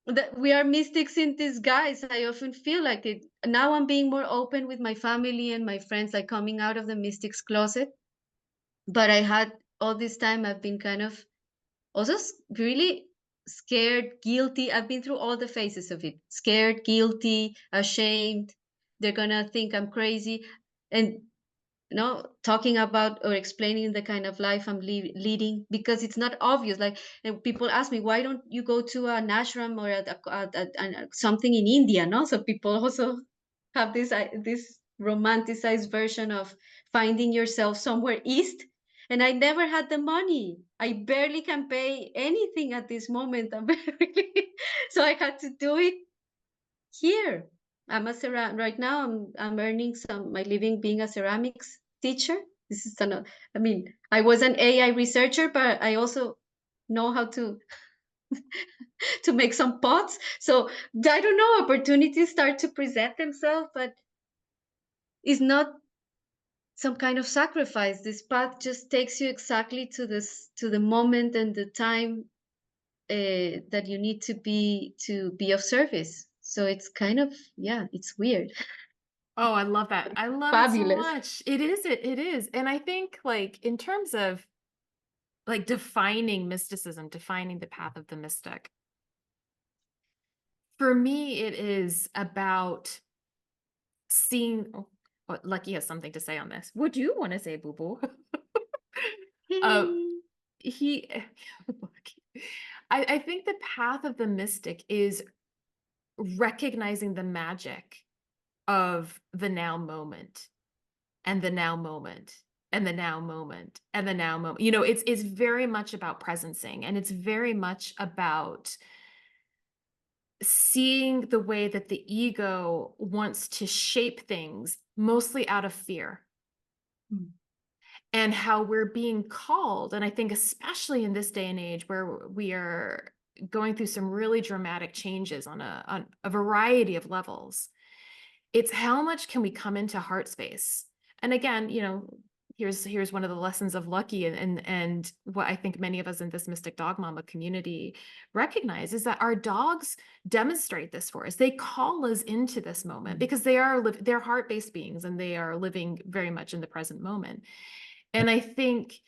that we are mystics in disguise. I often feel like it now. I'm being more open with my family and my friends, like coming out of the mystics closet. But I had all this time, I've been kind of also really scared, guilty. I've been through all the phases of it: scared, guilty, ashamed. They're gonna think I'm crazy. And talking about or explaining the kind of life I'm leading, because it's not obvious. Like, and people ask me, why don't you go to an ashram or something in India? No, so people also have this romanticized version of finding yourself somewhere east. And I never had the money. I barely can pay anything at this moment. So I had to do it here. I'm a right now. I'm earning my living being a ceramics teacher. This is I mean, I was an AI researcher, but I also know how to to make some pots. So I don't know. Opportunities start to present themselves, but it's not some kind of sacrifice. This path just takes you exactly to the moment and the time that you need to be of service. So it's kind of, yeah, it's weird. Oh, I love that. I love it so Fabulous. much. It is. And I think, like, in terms of like defining mysticism, defining the path of the mystic, for me it is about seeing, oh, Lucky has something to say on this. Would you want to say, boo boo? uh he I think the path of the mystic is recognizing the magic of the now moment, and the now moment, and the now moment, and the now moment. It's very much about presencing, and it's very much about seeing the way that the ego wants to shape things mostly out of fear, Mm. and how we're being called. And I think especially in this day and age where we are going through some really dramatic changes on a variety of levels, it's how much can we come into heart space. And again, here's one of the lessons of Lucky, and what I think many of us in this Mystic Dog Mama community recognize is that our dogs demonstrate this for us. They call us into this moment because they're heart-based beings, and they are living very much in the present moment. And I think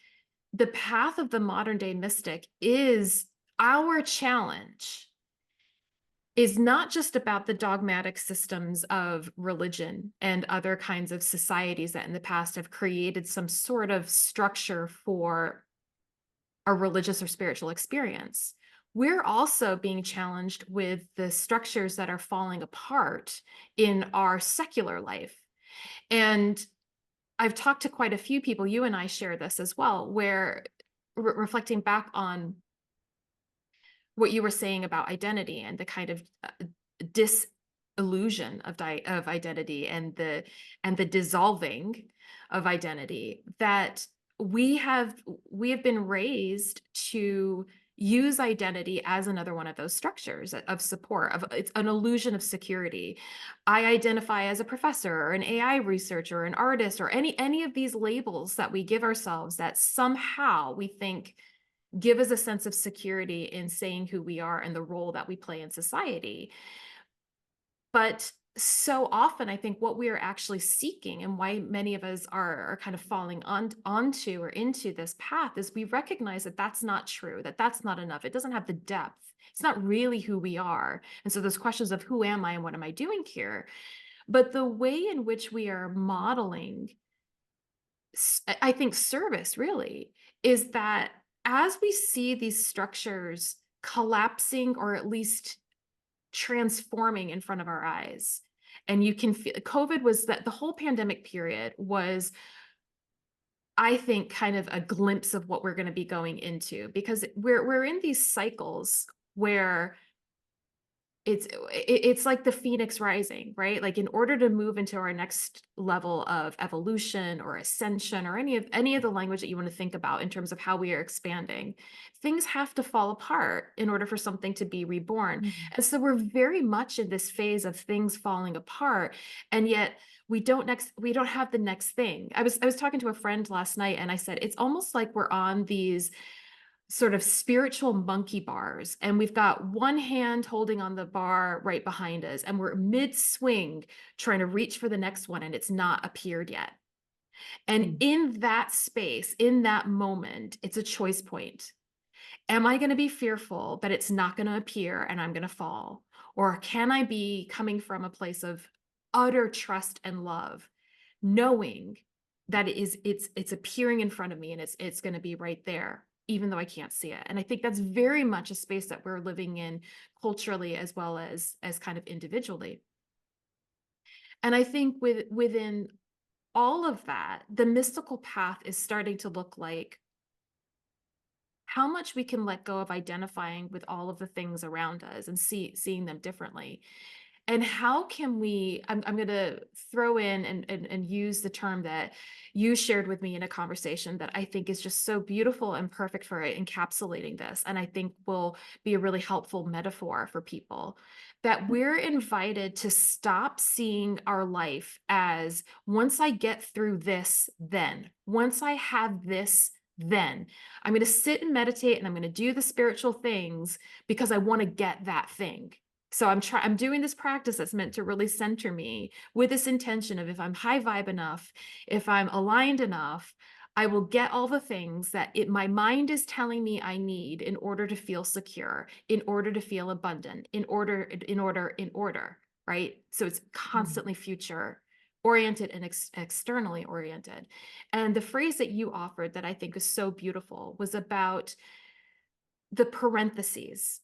the path of the modern day mystic is our challenge is not just about the dogmatic systems of religion and other kinds of societies that in the past have created some sort of structure for a religious or spiritual experience. We're also being challenged with the structures that are falling apart in our secular life. And I've talked to quite a few people, you and I share this as well, where reflecting back on what you were saying about identity and the kind of disillusion of identity, and the dissolving of identity, that we have we have been raised to use identity as another one of those structures of support, of it's an illusion of security. I identify as a professor or an AI researcher, an artist, or any of these labels that we give ourselves that somehow we think give us a sense of security in saying who we are and the role that we play in society. But so often, I think what we are actually seeking and why many of us are kind of falling onto or into this path is we recognize that that's not true, that that's not enough. It doesn't have the depth. It's not really who we are. And so there's questions of who am I and what am I doing here? But the way in which we are modeling, I think, service really is that as we see these structures collapsing or at least transforming in front of our eyes. And you can feel COVID was that the whole pandemic period was, I think, kind of a glimpse of what we're going to be going into because we're in these cycles where it's like the phoenix rising, right? Like in order to move into our next level of evolution or ascension or any of the language that you want to think about in terms of how we are expanding, things have to fall apart in order for something to be reborn. Mhm. And so we're very much in this phase of things falling apart, and yet we don't have the next thing. I was talking to a friend last night and I said it's almost like we're on these sort of spiritual monkey bars, and we've got one hand holding on the bar right behind us, and we're mid swing trying to reach for the next one, and it's not appeared yet. And Mm. in that space, in that moment, it's a choice point. Am I going to be fearful that it's not going to appear and I'm going to fall? Or can I be coming from a place of utter trust and love, knowing that it's appearing in front of me and it's going to be right there, even though I can't see it? And I think that's very much a space that we're living in culturally as well as kind of individually. And I think within all of that, the mystical path is starting to look like how much we can let go of identifying with all of the things around us and seeing them differently. And how can we I'm gonna throw in and use the term that you shared with me in a conversation that I think is just so beautiful and perfect for encapsulating this, and I think will be a really helpful metaphor for people, that we're invited to stop seeing our life as, "Once I get through this, then. Once I have this, then. I'm gonna sit and meditate, and I'm gonna do the spiritual things because I wanna get that thing." So I'm doing this practice that's meant to really center me with this intention of if I'm high vibe enough, if I'm aligned enough, I will get all the things that my mind is telling me I need in order to feel secure, in order to feel abundant, in order, right? So it's Mm. constantly future oriented and externally oriented. And the phrase that you offered that I think is so beautiful was about the parentheses.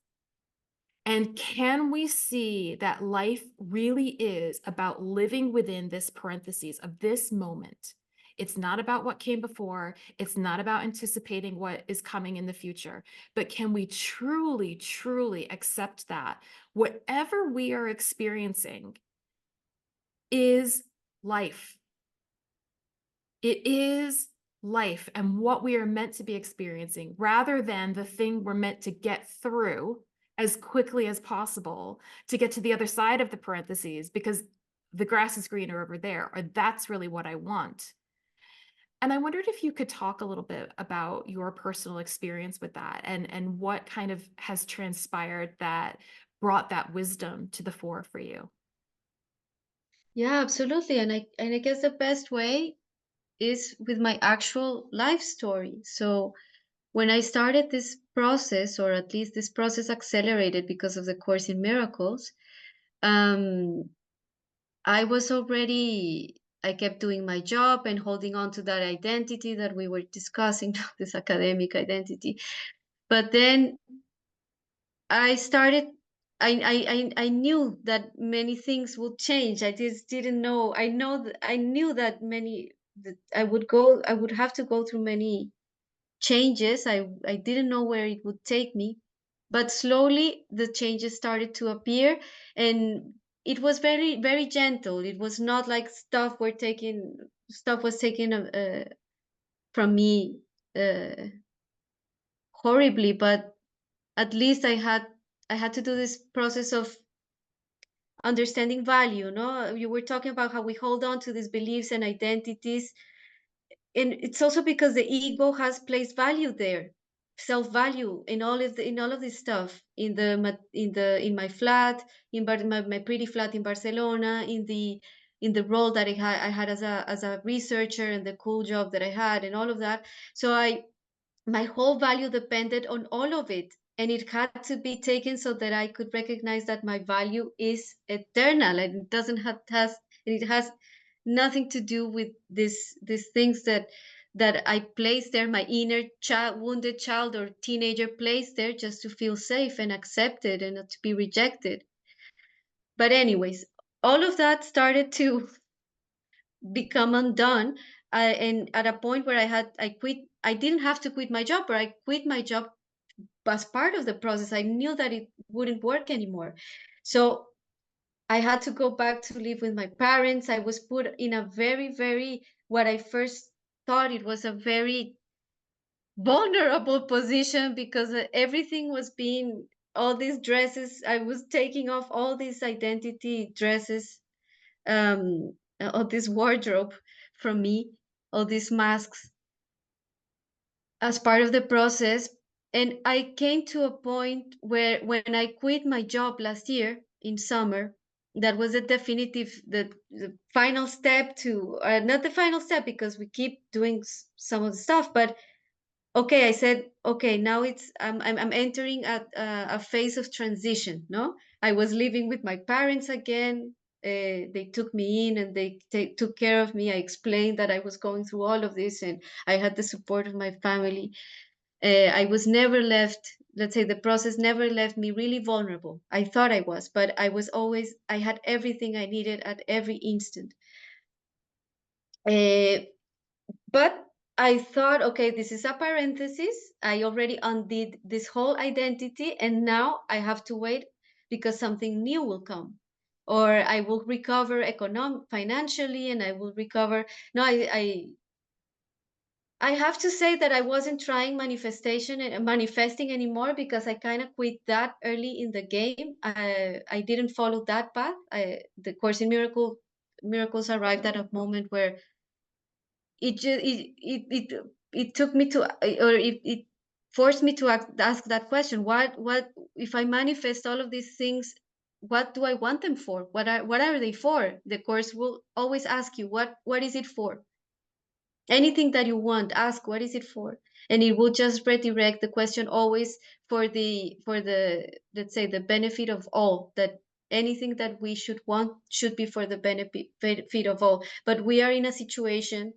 And can we see that life really is about living within this parentheses of this moment? It's not about what came before. It's not about anticipating what is coming in the future. But can we truly, truly accept that whatever we are experiencing is life? It is life and what we are meant to be experiencing rather than the thing we're meant to get through as quickly as possible to get to the other side of the parentheses because the grass is greener over there, or that's really what I want. And I wondered if you could talk a little bit about your personal experience with that and what kind of has transpired that brought that wisdom to the fore for you. Yeah, absolutely. And I guess the best way is with my actual life story. So when I started this process, or at least this process accelerated because of the Course in Miracles, um, I kept doing my job and holding on to that identity that we were discussing, this academic identity. But then I started, I knew that many things would change. I just didn't know. I knew that that I would have to go through many changes. I didn't know where it would take me, but slowly the changes started to appear, and it was very, very gentle. It was not like stuff was taken from me horribly, but at least I had to do this process of understanding value. No, you were talking about how we hold on to these beliefs and identities, and it's also because the ego has placed value there, self-value in all of this stuff, in my flat, my pretty flat in Barcelona, in the role that I had as a researcher, and the cool job that I had, and all of that. So my whole value depended on all of it, and it had to be taken so that I could recognize that my value is eternal, and it doesn't have has it has nothing to do with these things that I placed there, my inner child, wounded child or teenager placed there just to feel safe and accepted and not to be rejected. But anyways, all of that started to become undone. And at a point where I quit. I didn't have to quit my job, but I quit my job as part of the process. I knew that it wouldn't work anymore. So I had to go back to live with my parents. I was put in a very, very, what I first thought it was a very vulnerable position, because everything was being, all these dresses, I was taking off all these identity dresses, all this wardrobe from me, all these masks as part of the process. And I came to a point where, when I quit my job last year in summer, that was a definitive, the final step to, not the final step, because we keep doing some of the stuff, but okay, I said, okay, now I'm entering a phase of transition. No, I was living with my parents again. They took me in, and they took care of me. I explained that I was going through all of this, and I had the support of my family. I was never left, let's say, the process never left me really vulnerable. I thought I was, but I had everything I needed at every instant. Uh, but I thought, okay, this is a parenthesis. I already undid this whole identity, and now I have to wait, because something new will come, or I will recover financially, and I will recover. No, I have to say that I wasn't trying manifestation and manifesting anymore, because I kind of quit that early in the game. I didn't follow that path. The Course in Miracles arrived at a moment where it just it took me to, or it forced me to ask that question: what if I manifest all of these things, what do I want them for? What are they for? The Course will always ask you, what is it for? Anything that you want, ask, what is it for? And it will just redirect the question always for the let's say, the benefit of all. That anything that we should want should be for the benefit of all. But we are in a situation,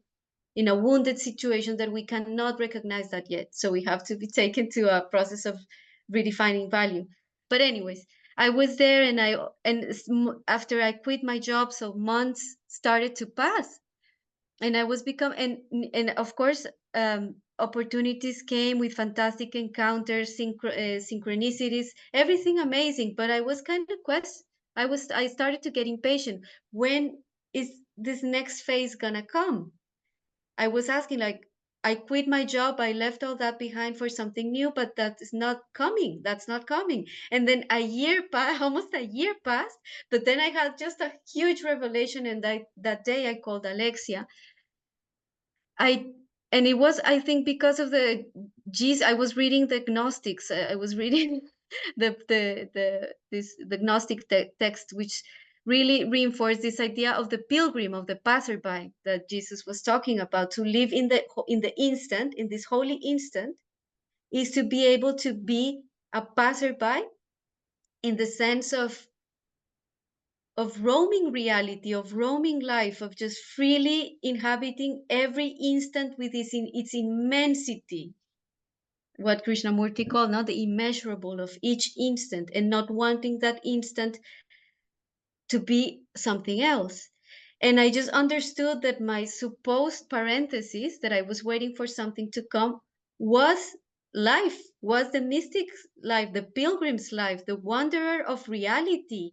in a wounded situation, that we cannot recognize that yet. So we have to be taken to a process of redefining value. But anyways, I was there, and after I quit my job, so months started to pass, and I was become and of course, opportunities came with fantastic encounters, synchronicities, everything amazing. But I was kind of I started to get impatient. When is this next phase gonna come? I was asking, like, I quit my job, I left all that behind for something new, but that is not coming. That's not coming. And then a year passed, almost a year passed, but then I had just a huge revelation, and that day I called Alexia. I and it was, I think, because of the I was reading the Gnostics. I was reading the Gnostic text, which really reinforced this idea of the pilgrim, of the passerby that Jesus was talking about. To live in the instant, in this holy instant, is to be able to be a passerby, in the sense of roaming reality, of roaming life, of just freely inhabiting every instant with its immensity. What Krishnamurti called, not the immeasurable of each instant, and not wanting that instant to be something else. And I just understood that my supposed parenthesis, that I was waiting for something to come, was life, was the mystic's life, the pilgrim's life, the wanderer of reality.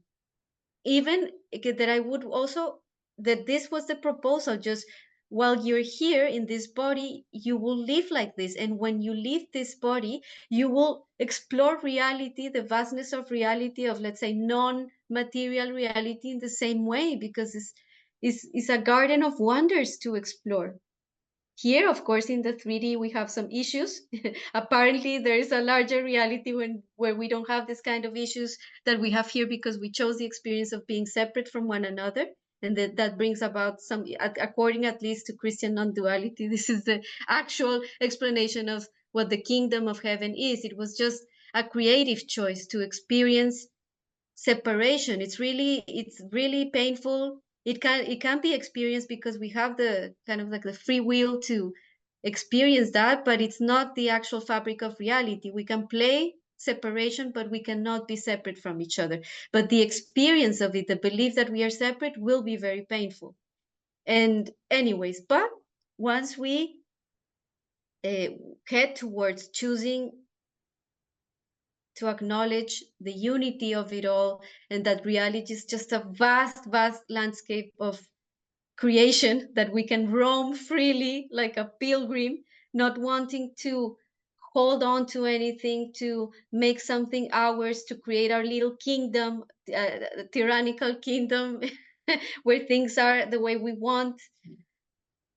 Even that I would also, that this was the proposal, just while you're here in this body, you will live like this. And when you leave this body, you will explore reality, the vastness of reality, of, let's say, non-material reality, in the same way, because it's a garden of wonders to explore. Here, of course, in the 3D, we have some issues. Apparently, there is a larger reality where we don't have this kind of issues that we have here, because we chose the experience of being separate from one another. And that brings about some, according at least to Christian non-duality, this is the actual explanation of what the kingdom of heaven is. It was just a creative choice to experience separation. It's really painful. It can be experienced because we have the kind of like the free will to experience that, but it's not the actual fabric of reality. We can play separation, but we cannot be separate from each other. But the experience of it, the belief that we are separate, will be very painful. And anyways, but once we uh, head towards choosing to acknowledge the unity of it all, and that reality is just a vast, vast landscape of creation that we can roam freely like a pilgrim, not wanting to hold on to anything, to make something ours, to create our little kingdom, tyrannical kingdom, where things are the way we want.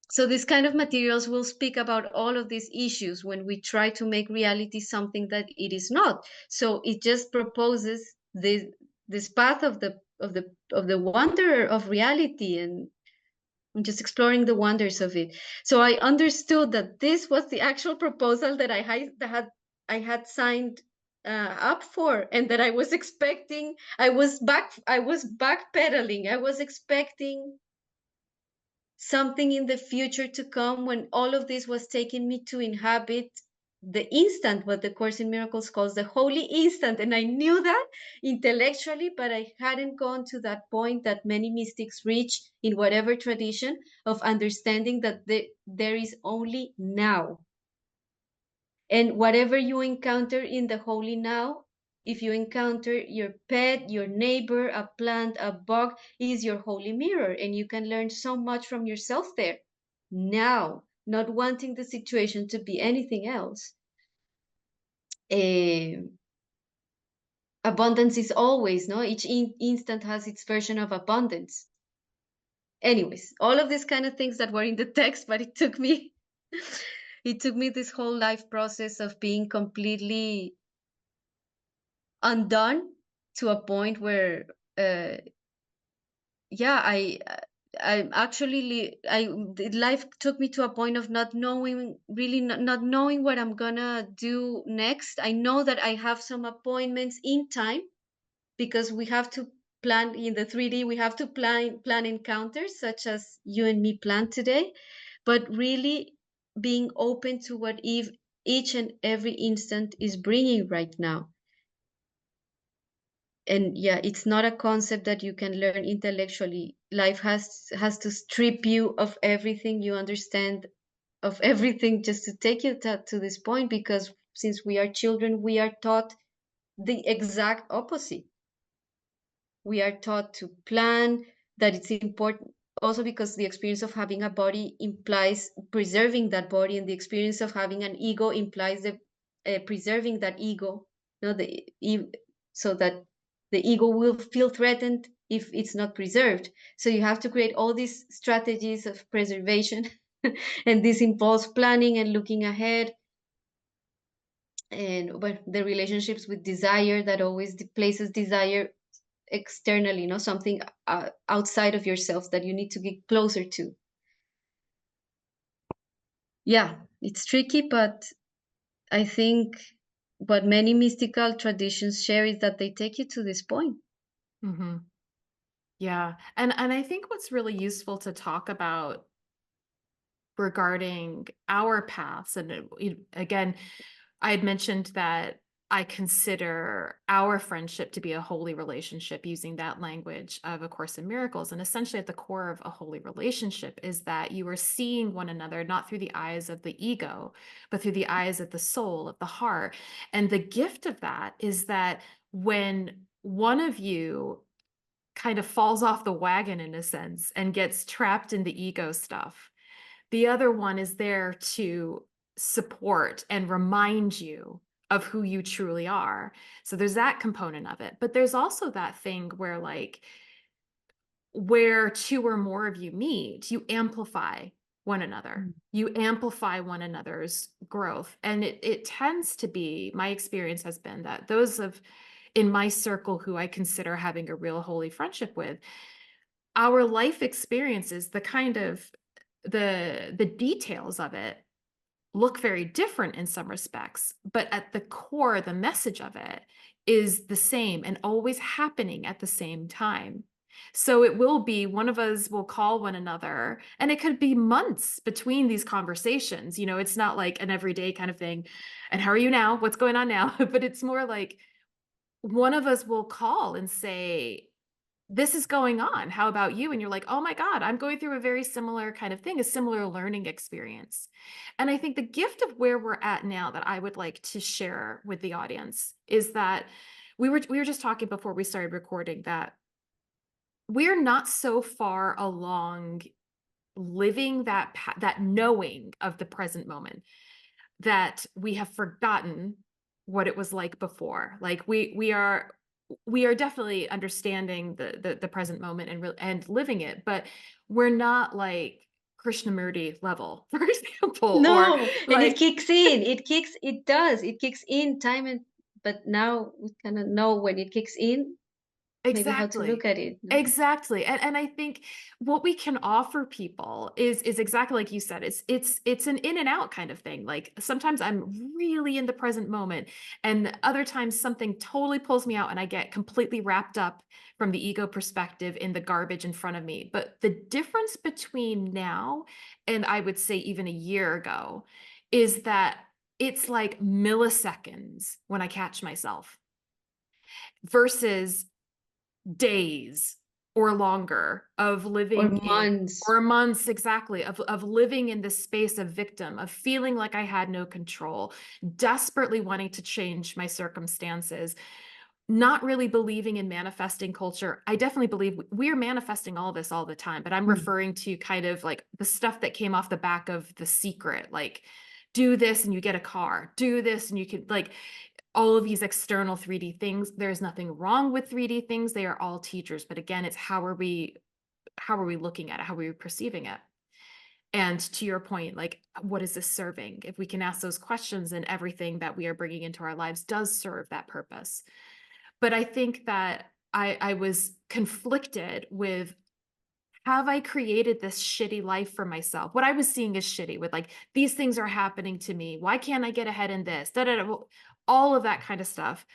So these kind of materials will speak about all of these issues when we try to make reality something that it is not. So it just proposes this path of the wonder of reality, and just exploring the wonders of it. So I understood that this was the actual proposal that I had signed up for, and that I was expecting. I was backpedaling. I was expecting something in the future to come, when all of this was taking me to inhabit the instant, what the Course in Miracles calls the holy instant. And I knew that intellectually, but I hadn't gone to that point that many mystics reach in whatever tradition, of understanding that there is only now. And whatever you encounter in the holy now, if you encounter your pet, your neighbor, a plant, a bug, is your holy mirror. And you can learn so much from yourself there. Now, not wanting the situation to be anything else. Eh, Abundance is always, no? Each instant has its version of abundance. Anyways, all of these kind of things that were in the text, but it took me this whole life process of being completely undone, to a point where uh yeah I actually life took me to a point of not knowing, really not knowing what I'm gonna do next. I know that I have some appointments in time, because we have to plan in the 3D. We have to plan encounters such as you and me planned today, but really being open to what each and every instant is bringing right now. And yeah, it's not a concept that you can learn intellectually. Life has to strip you of everything you understand, of everything, just to take you to this point, because since we are children, we are taught the exact opposite. We are taught to plan, that it's important, also because the experience of having a body implies preserving that body, and the experience of having an ego implies preserving that ego. No, so that the ego will feel threatened if it's not preserved. So you have to create all these strategies of preservation, and this involves planning and looking ahead, and the relationships with desire, that always places desire externally, something outside of yourself that you need to get closer to. Yeah, it's tricky, but I think what many mystical traditions share is that they take you to this point. Hmm. Yeah. And I think what's really useful to talk about regarding our paths, and again, I had mentioned that I consider our friendship to be a holy relationship, using that language of A Course in Miracles. And essentially, at the core of a holy relationship is that you are seeing one another not through the eyes of the ego, but through the eyes of the soul, of the heart. And the gift of that is that when one of you kind of falls off the wagon, in a sense, and gets trapped in the ego stuff, The other one is there to support and remind you of who you truly are. So there's that component of it. But there's also that thing where, like, where two or more of you meet, you amplify one another. Mm. You amplify one another's growth. And it tends to be, my experience has been that those of in my circle who I consider having a real holy friendship with, our life experiences, the kind of the details of it look very different in some respects, but at the core, the message of it is the same and always happening at the same time. So it will be one of us will call one another, and it could be months between these conversations. It's not like an everyday kind of thing. And how are you now? What's going on now? But it's more like one of us will call and say, this is going on. How about you? And you're like, oh my God, I'm going through a very similar kind of thing, a similar learning experience. And I think the gift of where we're at now that I would like to share with the audience is that we were just talking before we started recording that we're not so far along living that knowing of the present moment that we have forgotten what it was like before. Like we are definitely understanding the present moment and living it, but we're not like Krishnamurti level, for example, or No, and it like kicks in. It does. It kicks in time and but now we kind of know when it kicks in, maybe how to look exactly. at it. No? Exactly. And I think what we can offer people is exactly like you said. It's an in and out kind of thing. Like sometimes I'm really in the present moment, and other times something totally pulls me out and I get completely wrapped up from the ego perspective in the garbage in front of me. But the difference between now and I would say even a year ago is that it's like milliseconds when I catch myself versus days or longer of Or living in months. or months exactly of living in this space of victim, of feeling like I had no control, desperately wanting to change my circumstances, not really believing in manifesting culture. I definitely believe we're manifesting all this all the time, but I'm Mm. referring to kind of like the stuff that came off the back of The Secret, like do this and you get a car, do this and you can like all of these external 3D things. There's nothing wrong with 3D things. They are all teachers. But again, it's how are we looking at it? How are we perceiving it? And to your point, like, what is this serving? If we can ask those questions, and everything that we are bringing into our lives does serve that purpose. But I think that I was conflicted with, have I created this shitty life for myself? What I was seeing is shitty with like, these things are happening to me. Why can't I get ahead in this? Da, da, da, all of that kind of stuff.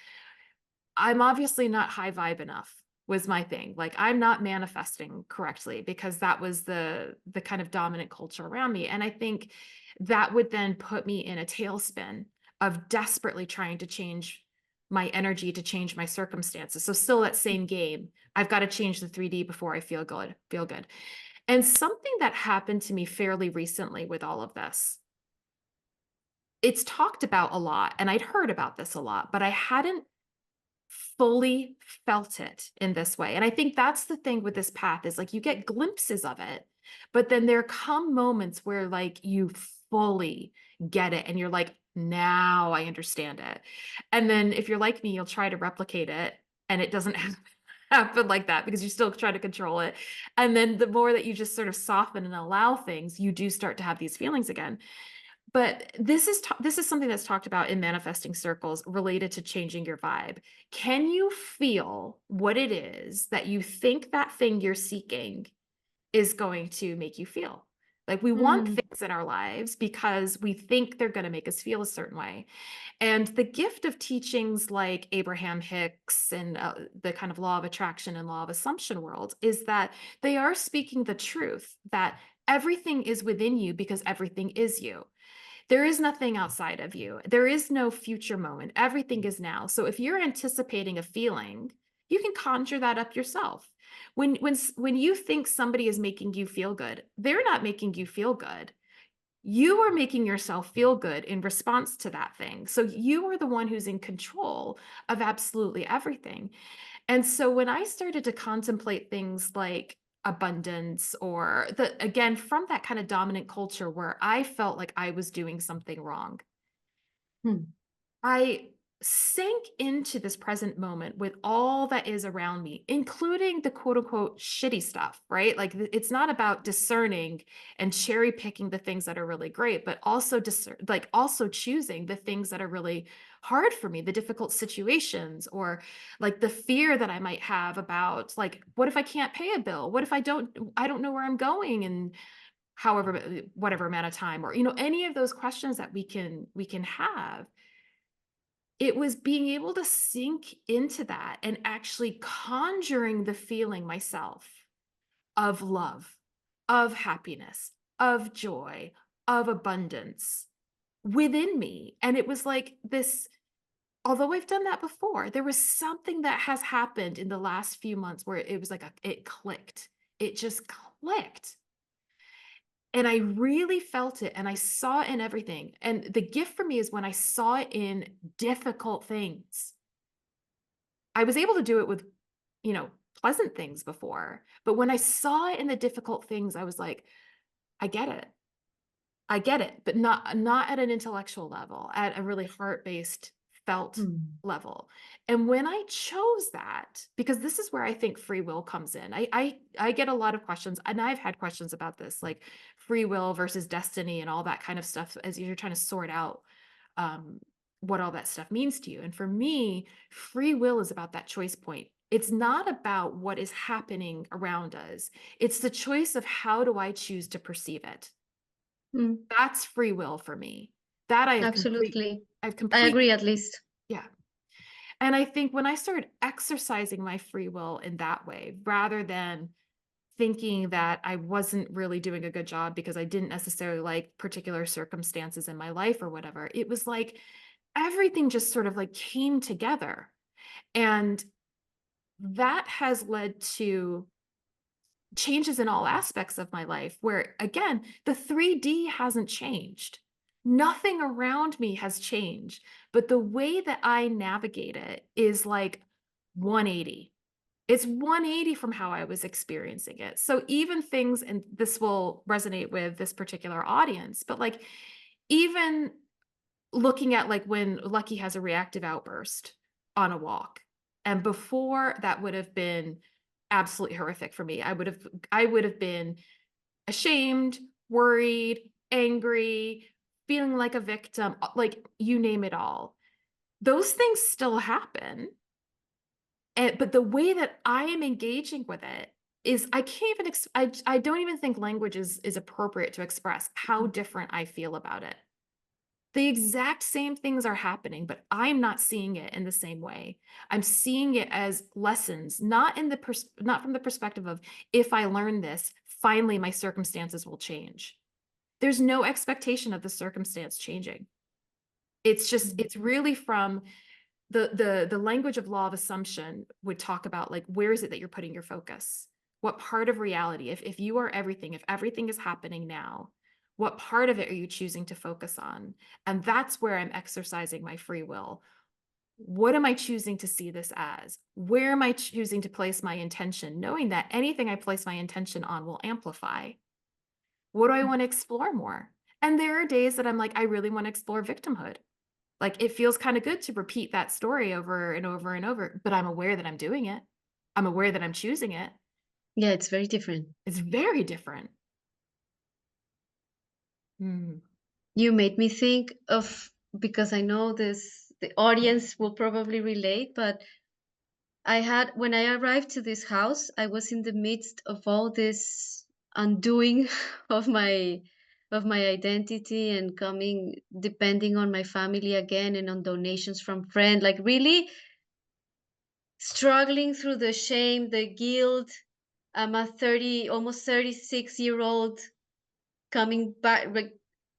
I'm obviously not high vibe enough was my thing. Like I'm not manifesting correctly because that was the kind of dominant culture around me. And I think that would then put me in a tailspin of desperately trying to change my energy to change my circumstances. So still that same game. I've got to change the 3D before I feel good, feel good. And something that happened to me fairly recently with all of this, it's talked about a lot and I'd heard about this a lot, but I hadn't fully felt it in this way. And I think that's the thing with this path is like you get glimpses of it, but then there come moments where like you fully get it and you're like, now I understand it. And then if you're like me, you'll try to replicate it and it doesn't happen like that because you still try to control it. And then the more that you just sort of soften and allow things, you do start to have these feelings again. But this is something that's talked about in manifesting circles related to changing your vibe. Can you feel what it is that you think that thing you're seeking is going to make you feel? Like we want Mm. things in our lives because we think they're going to make us feel a certain way. And the gift of teachings like Abraham Hicks and the kind of law of attraction and law of assumption world is that they are speaking the truth that everything is within you because everything is you. There is nothing outside of you. There is no future moment. Everything is now. So if you're anticipating a feeling, you can conjure that up yourself. When you think somebody is making you feel good, they're not making you feel good. You are making yourself feel good in response to that thing. So you are the one who's in control of absolutely everything. And so when I started to contemplate things like abundance or the again from that kind of dominant culture where I felt like I was doing something wrong. Hmm. I sank into this present moment with all that is around me, including the quote unquote shitty stuff, right? Like it's not about discerning and cherry picking the things that are really great, but also like also choosing the things that are really hard for me, the difficult situations or like the fear that I might have about like what if I can't pay a bill? What if I don't know where I'm going and however whatever amount of time or any of those questions that we can have. It was being able to sink into that and actually conjuring the feeling myself of love, of happiness, of joy, of abundance within me. And it was like this, although I've done that before, there was something that has happened in the last few months where it was like it clicked. It just clicked. And I really felt it and I saw it in everything. And the gift for me is when I saw it in difficult things. I was able to do it with, pleasant things before, but when I saw it in the difficult things, I was like, "I get it. I get it," but not at an intellectual level, at a really heart-based, felt Hmm. level. And when I chose that, because this is where I think free will comes in. I get a lot of questions, and I've had questions about this, like free will versus destiny and all that kind of stuff as you're trying to sort out um, what all that stuff means to you. And for me, free will is about that choice point. It's not about what is happening around us. It's the choice of how do I choose to perceive it. Hmm. That's free will for me. That Absolutely. I have I complete agree, at least. yeah. And I think when I started exercising my free will in that way, rather than thinking that I wasn't really doing a good job because I didn't necessarily like particular circumstances in my life or whatever, it was like everything just sort of like came together. And that has led to changes in all aspects of my life where again the 3D hasn't changed, nothing around me has changed, but the way that I navigate it is like 180. It's 180 from how I was experiencing it. So even things, and this will resonate with this particular audience, but like even looking at like when Lucky has a reactive outburst on a walk. And before that would have been absolutely horrific for me. I would have been ashamed, worried, angry, feeling like a victim, like you name it all. Those things still happen. But the way that I am engaging with it is I can't even I don't even think language is appropriate to express how different I feel about it. The exact same things are happening, but I'm not seeing it in the same way. I'm seeing it as lessons, not from the perspective of if I learn this, finally my circumstances will change. There's no expectation of the circumstance changing. It's just Hmm. it's really from the language of law of assumption would talk about like where is it that you're putting your focus? What part of reality, if you are everything, if everything is happening now, what part of it are you choosing to focus on? And that's where I'm exercising my free will. What am I choosing to see this as? Where am I choosing to place my intention, knowing that anything I place my intention on will amplify? What do I want to explore more? And there are days that I'm like, I really want to explore victimhood. Like, it feels kinda good to repeat that story over and over and over, but I'm aware that I'm doing it. I'm aware that I'm choosing it. Yeah, it's very different. It's very different. Mm. You made me think of, because I know this, the audience will probably relate, but when I arrived to this house, I was in the midst of all this undoing of my identity and coming depending on my family again and on donations from friends, like really struggling through the shame, the guilt. I'm a 30, almost 36-year-old coming back. Like,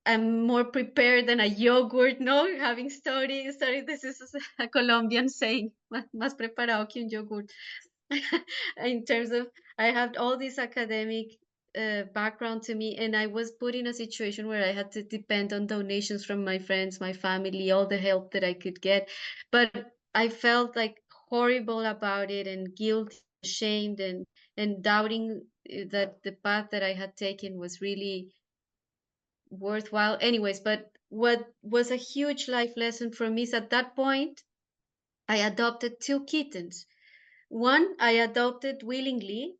I'm more prepared than a yogurt, no? Having studied, this is a Colombian saying, más preparado que un yogurt. In terms of, I have all this academic background to me, and I was put in a situation where I had to depend on donations from my friends, my family, all the help that I could get. But I felt like horrible about it and guilty, ashamed, and doubting that the path that I had taken was really worthwhile. Anyways, but what was a huge life lesson for me is at that point, I adopted two kittens. One I adopted willingly.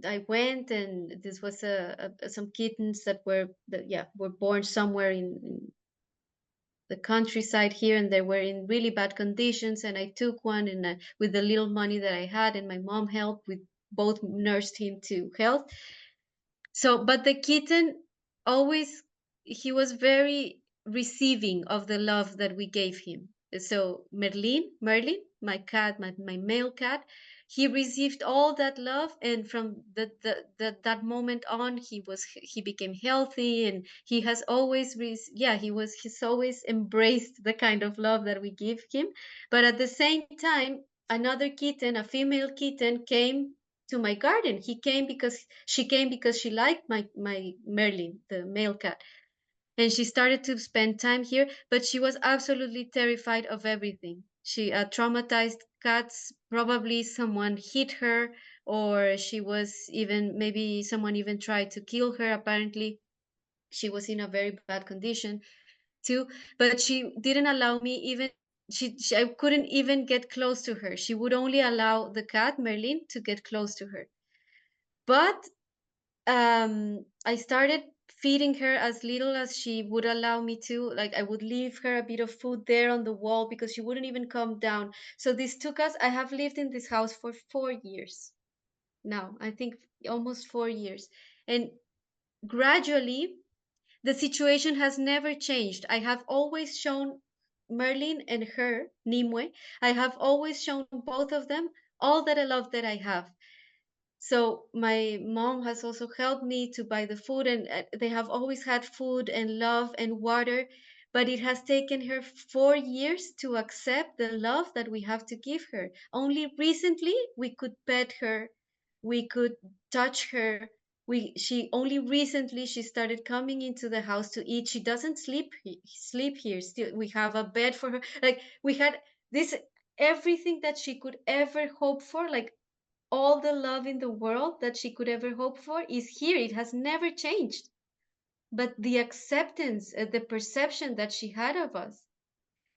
I went, and this was some kittens that were born somewhere in the countryside here, and they were in really bad conditions. And I took one, and with the little money that I had, and my mom helped, we both nursed him to health. So, but the kitten always, he was very receiving of the love that we gave him. So Merlin, my cat, my male cat, he received all that love, and from that moment on, he became healthy, and he has always he's always embraced the kind of love that we give him. But at the same time, another kitten, a female kitten, came to my garden. She came because she liked my Merlin, the male cat, and she started to spend time here. But she was absolutely terrified of everything. She traumatized cats. Probably someone hit her, or she was even maybe someone even tried to kill her. Apparently, she was in a very bad condition too. But she didn't allow me even. I couldn't even get close to her. She would only allow the cat Merlin to get close to her. But I started feeding her as little as she would allow me to. Like, I would leave her a bit of food there on the wall because she wouldn't even come down. So this took us, I have lived in this house for 4 years now, I think almost 4 years. And gradually, the situation has never changed. I have always shown Merlin and her, Nimue, I have always shown both of them all that I love that I have. So my mom has also helped me to buy the food, and they have always had food and love and water. But it has taken her 4 years to accept the love that we have to give her. Only recently we could pet her, we could touch her. She only recently she started coming into the house to eat. She doesn't sleep here. Still, we have a bed for her. Like, we had this, everything that she could ever hope for. Like, all the love in the world that she could ever hope for is here. It has never changed. But the acceptance, the perception that she had of us,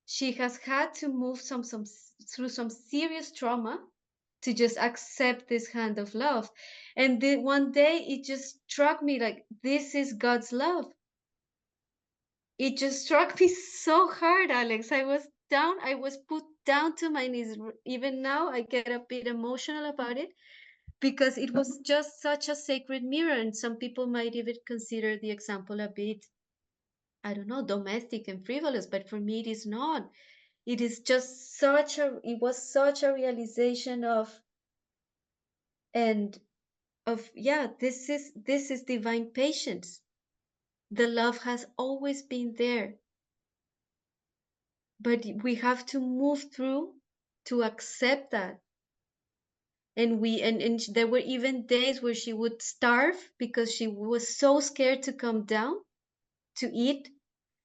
she has had to move through some serious trauma to just accept this hand of love. And one day it just struck me, like, this is God's love. It just struck me so hard, Alex. I was put down to my knees. Even now, I get a bit emotional about it, because it was just such a sacred mirror. And some people might even consider the example a bit, I don't know, domestic and frivolous, but for me it is not. It is just it was such a realization of, and of, yeah, this is divine patience. The love has always been there, but we have to move through to accept that. And there were even days where she would starve because she was so scared to come down to eat,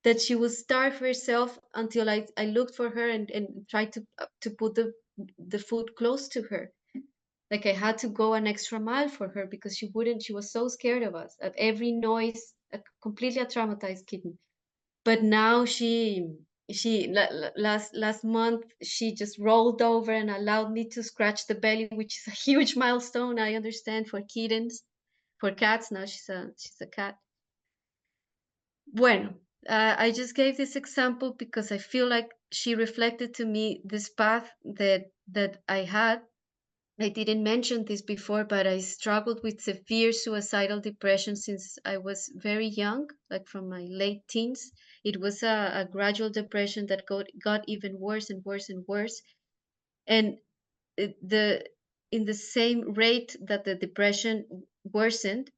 that she would starve herself until I looked for her and tried to put the food close to her. Like, I had to go an extra mile for her because she was so scared of us at every noise, completely a traumatized kitten. But now last month she just rolled over and allowed me to scratch the belly, which is a huge milestone, I understand, for kittens. For cats, now she's a cat. Bueno, I just gave this example because I feel like she reflected to me this path that I had. I didn't mention this before, but I struggled with severe suicidal depression since I was very young, like from my late teens. It was a gradual depression that got even worse and worse and worse. And the in the same rate that the depression worsened,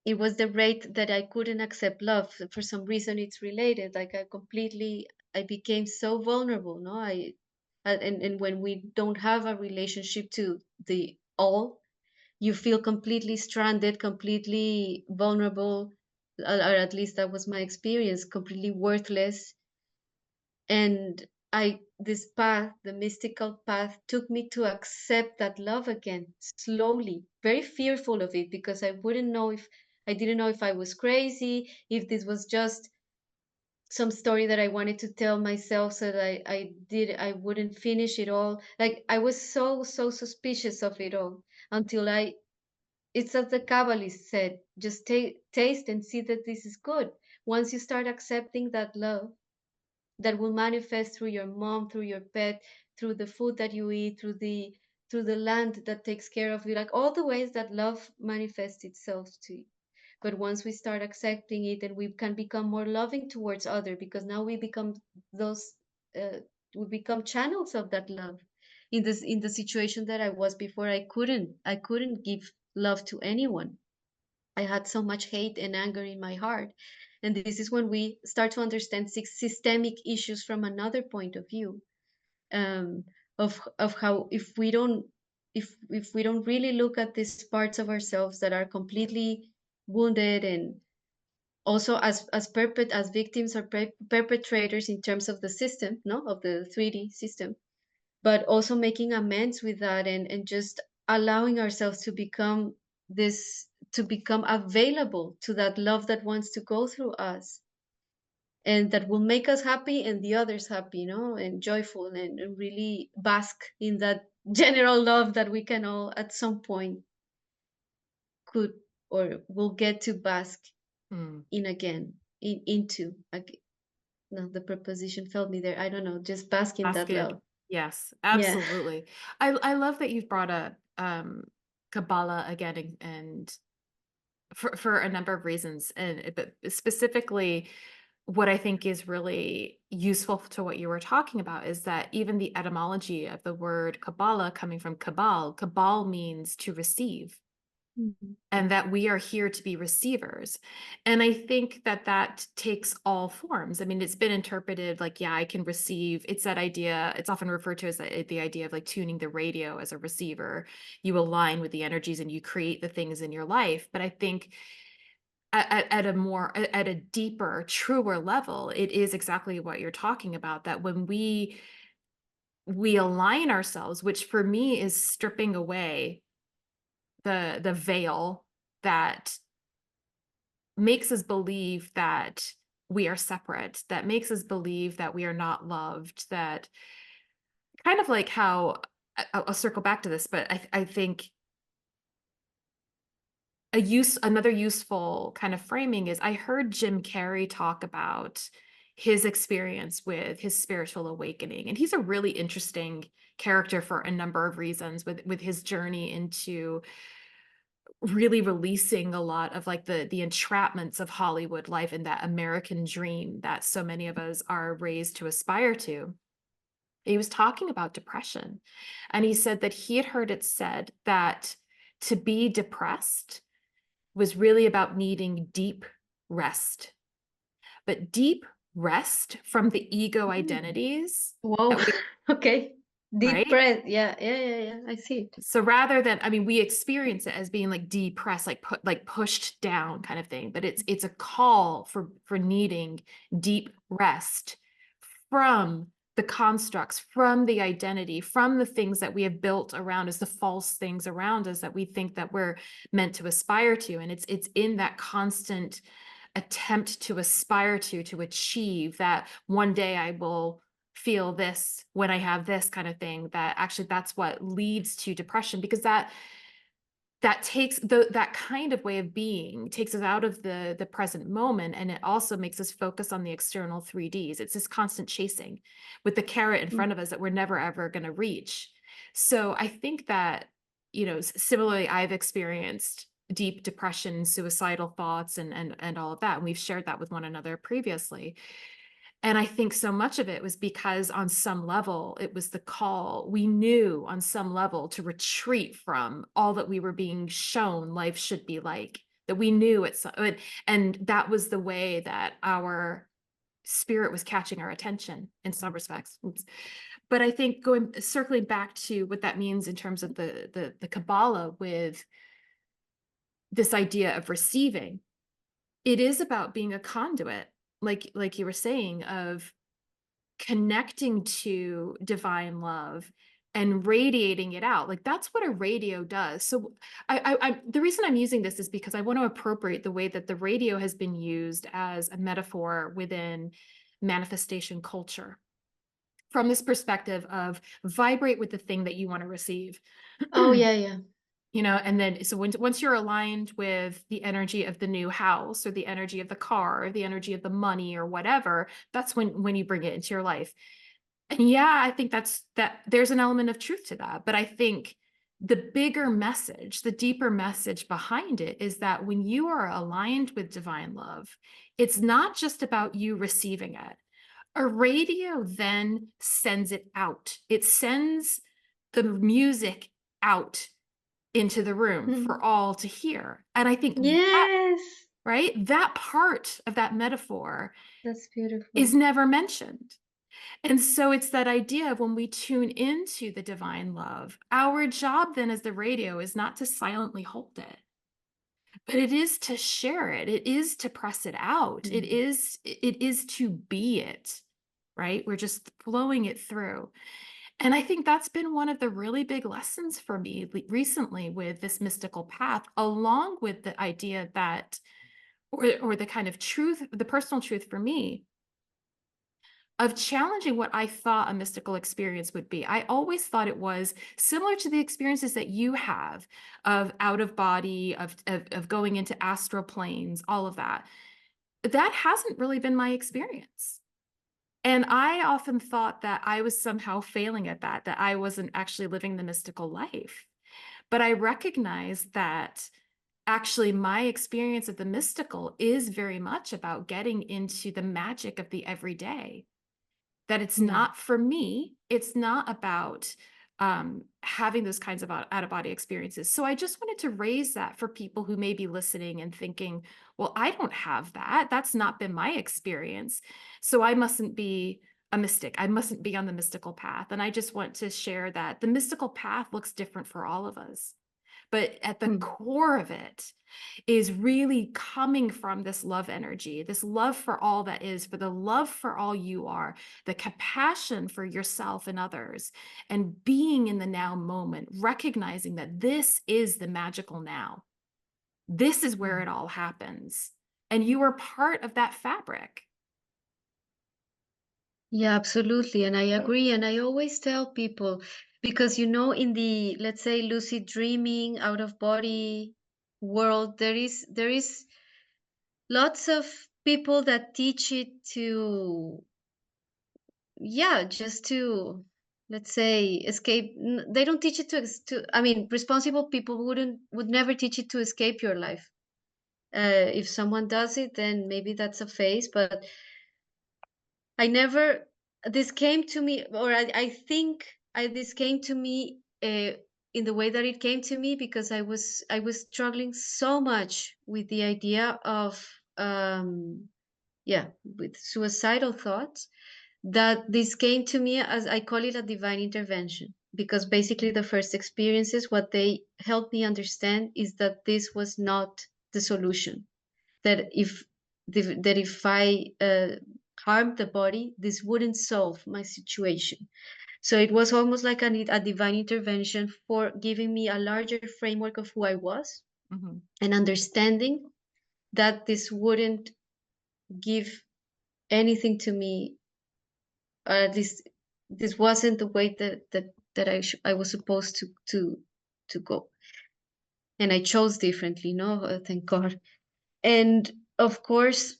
it was the rate that I couldn't accept love. For some reason, it's related. Like, I became so vulnerable. No, and when we don't have a relationship to the all, you feel completely stranded, completely vulnerable, or at least that was my experience, completely worthless. And this path, the mystical path, took me to accept that love again, slowly, very fearful of it, because I didn't know if I was crazy, if this was just some story that I wanted to tell myself so that I wouldn't finish it all. Like I was so suspicious of it all until it's as the Kabbalist said, just taste and see that this is good. Once you start accepting that love that will manifest through your mom, through your pet, through the food that you eat, through the land that takes care of you, like all the ways that love manifests itself to you. But once we start accepting it, and we can become more loving towards other, because now we become those uh, we become channels of that love. In the situation that I was before, I couldn't give love to anyone. I had so much hate and anger in my heart. And this is when we start to understand systemic issues from another point of view, um, of how, if we don't really look at these parts of ourselves that are completely wounded, and also as victims or perpetrators in terms of the system, no, of the 3D system, but also making amends with that, and just allowing ourselves to become to become available to that love that wants to go through us, and that will make us happy and the others happy, and joyful, and really bask in that general love that we can all at some point could or will get to bask Mm, in again, into no, the preposition failed me there. I don't know, just bask in that's that good. love. Yes, Yeah. absolutely. I love that you've brought up Kabbalah again, and for a number of reasons, and but specifically what I think is really useful to what you were talking about is that even the etymology of the word Kabbalah coming from Kabal means to receive, Mhm. and that we are here to be receivers. And I think that that takes all forms. I mean, it's been interpreted like, yeah, I can receive. It's that idea, it's often referred to as the idea of like tuning the radio as a receiver. You align with the energies and you create the things in your life. But I think at a more at a deeper, truer level, it is exactly what you're talking about, that when we align ourselves, which for me is stripping away the veil that makes us believe that we are separate, that makes us believe that we are not loved, that kind of like how I'll circle back to this, but I think another useful kind of framing is I heard Jim Carrey talk about his experience with his spiritual awakening, and he's a really interesting character for a number of reasons, with his journey into really releasing a lot of like the entrapments of Hollywood life and that American dream that so many of us are raised to aspire to. He was talking about depression, and he said that he had heard it said that to be depressed was really about needing deep rest, but deep rest from the ego Mm. identities Whoa. that we, Okay. Deep right? breath. Yeah, yeah, yeah, yeah. I see it. So rather than, I mean, we experience it as being like depressed, like pushed down kind of thing, but it's a call for needing deep rest from the constructs, from the identity, from the things that we have built around us, the false things around us that we think that we're meant to aspire to. And it's in that constant attempt to aspire to achieve that one day I will feel this when I have this kind of thing, that actually that's what leads to depression, because that takes that kind of way of being takes us out of the present moment, and it also makes us focus on the external 3Ds. It's this constant chasing with the carrot in Mm. front of us that we're never ever going to reach. So I think that, similarly, I've experienced deep depression, suicidal thoughts, and all of that, and we've shared that with one another previously. And I think so much of it was because on some level, it was the call. We knew on some level to retreat from all that we were being shown life should be like, that we knew it. And that was the way that our spirit was catching our attention in some respects. Oops. But I think circling back to what that means in terms of the Kabbalah with this idea of receiving, it is about being a conduit, like you were saying, of connecting to divine love and radiating it out. Like that's what a radio does. So the reason I'm using this is because I want to appropriate the way that the radio has been used as a metaphor within manifestation culture from this perspective of vibrate with the thing that you want to receive. Oh, yeah, yeah. And then so once you're aligned with the energy of the new house or the energy of the car or the energy of the money or whatever, that's when you bring it into your life. And yeah, I think that there's an element of truth to that. But I think the bigger message, the deeper message behind it is that when you are aligned with divine love, it's not just about you receiving it. A radio then sends it out. It sends the music out into the room for all to hear. And I think that, Yes, right, that part of that metaphor that's is beautiful. never mentioned. And so it's that idea of when we tune into the divine love, our job then as the radio is not to silently hold it, but it is to share it. It is to press it out. It Mm. is to be it, right? We're just flowing it through. And I think that's been one of the really big lessons for me recently with this mystical path, along with the idea that, or the kind of truth, the personal truth for me of challenging what I thought a mystical experience would be. I always thought it was similar to the experiences that you have of out of body, of going into astral planes, all of that. That hasn't really been my experience. And I often thought that I was somehow failing at that I wasn't actually living the mystical life. But I recognize that actually my experience of the mystical is very much about getting into the magic of the everyday. That it's Mm. not for me, it's not about having those kinds of out of body experiences. So I just wanted to raise that for people who may be listening and thinking, well, I don't have that. That's not been my experience. So I mustn't be a mystic. I mustn't be on the mystical path. And I just want to share that the mystical path looks different for all of us. But at the Mm. core of it is really coming from this love energy, this love for all that is, for the love for all you are, the compassion for yourself and others, and being in the now moment, recognizing that this is the magical now. This is where Mm. it all happens. And you are part of that fabric. Yeah, absolutely. And I agree. And I always tell people, because in the, let's say, lucid dreaming, out of body world, there is lots of people that teach it to, yeah, just to, let's say, escape. They don't teach it to, I mean, responsible people would never teach it to escape your life. If someone does it, then maybe that's a phase, but I never, this came to me, or I think this came to me in the way that it came to me, because I was struggling so much with the idea of, yeah, with suicidal thoughts, that this came to me, as I call it, a divine intervention. Because basically, the first experiences, what they helped me understand is that this was not the solution. That if I harmed the body, this wouldn't solve my situation. So it was almost like a divine intervention for giving me a larger framework of who I was, Mhm, and understanding that this wouldn't give anything to me. This wasn't the way that I was supposed to go, and I chose differently. No, thank God. And of course,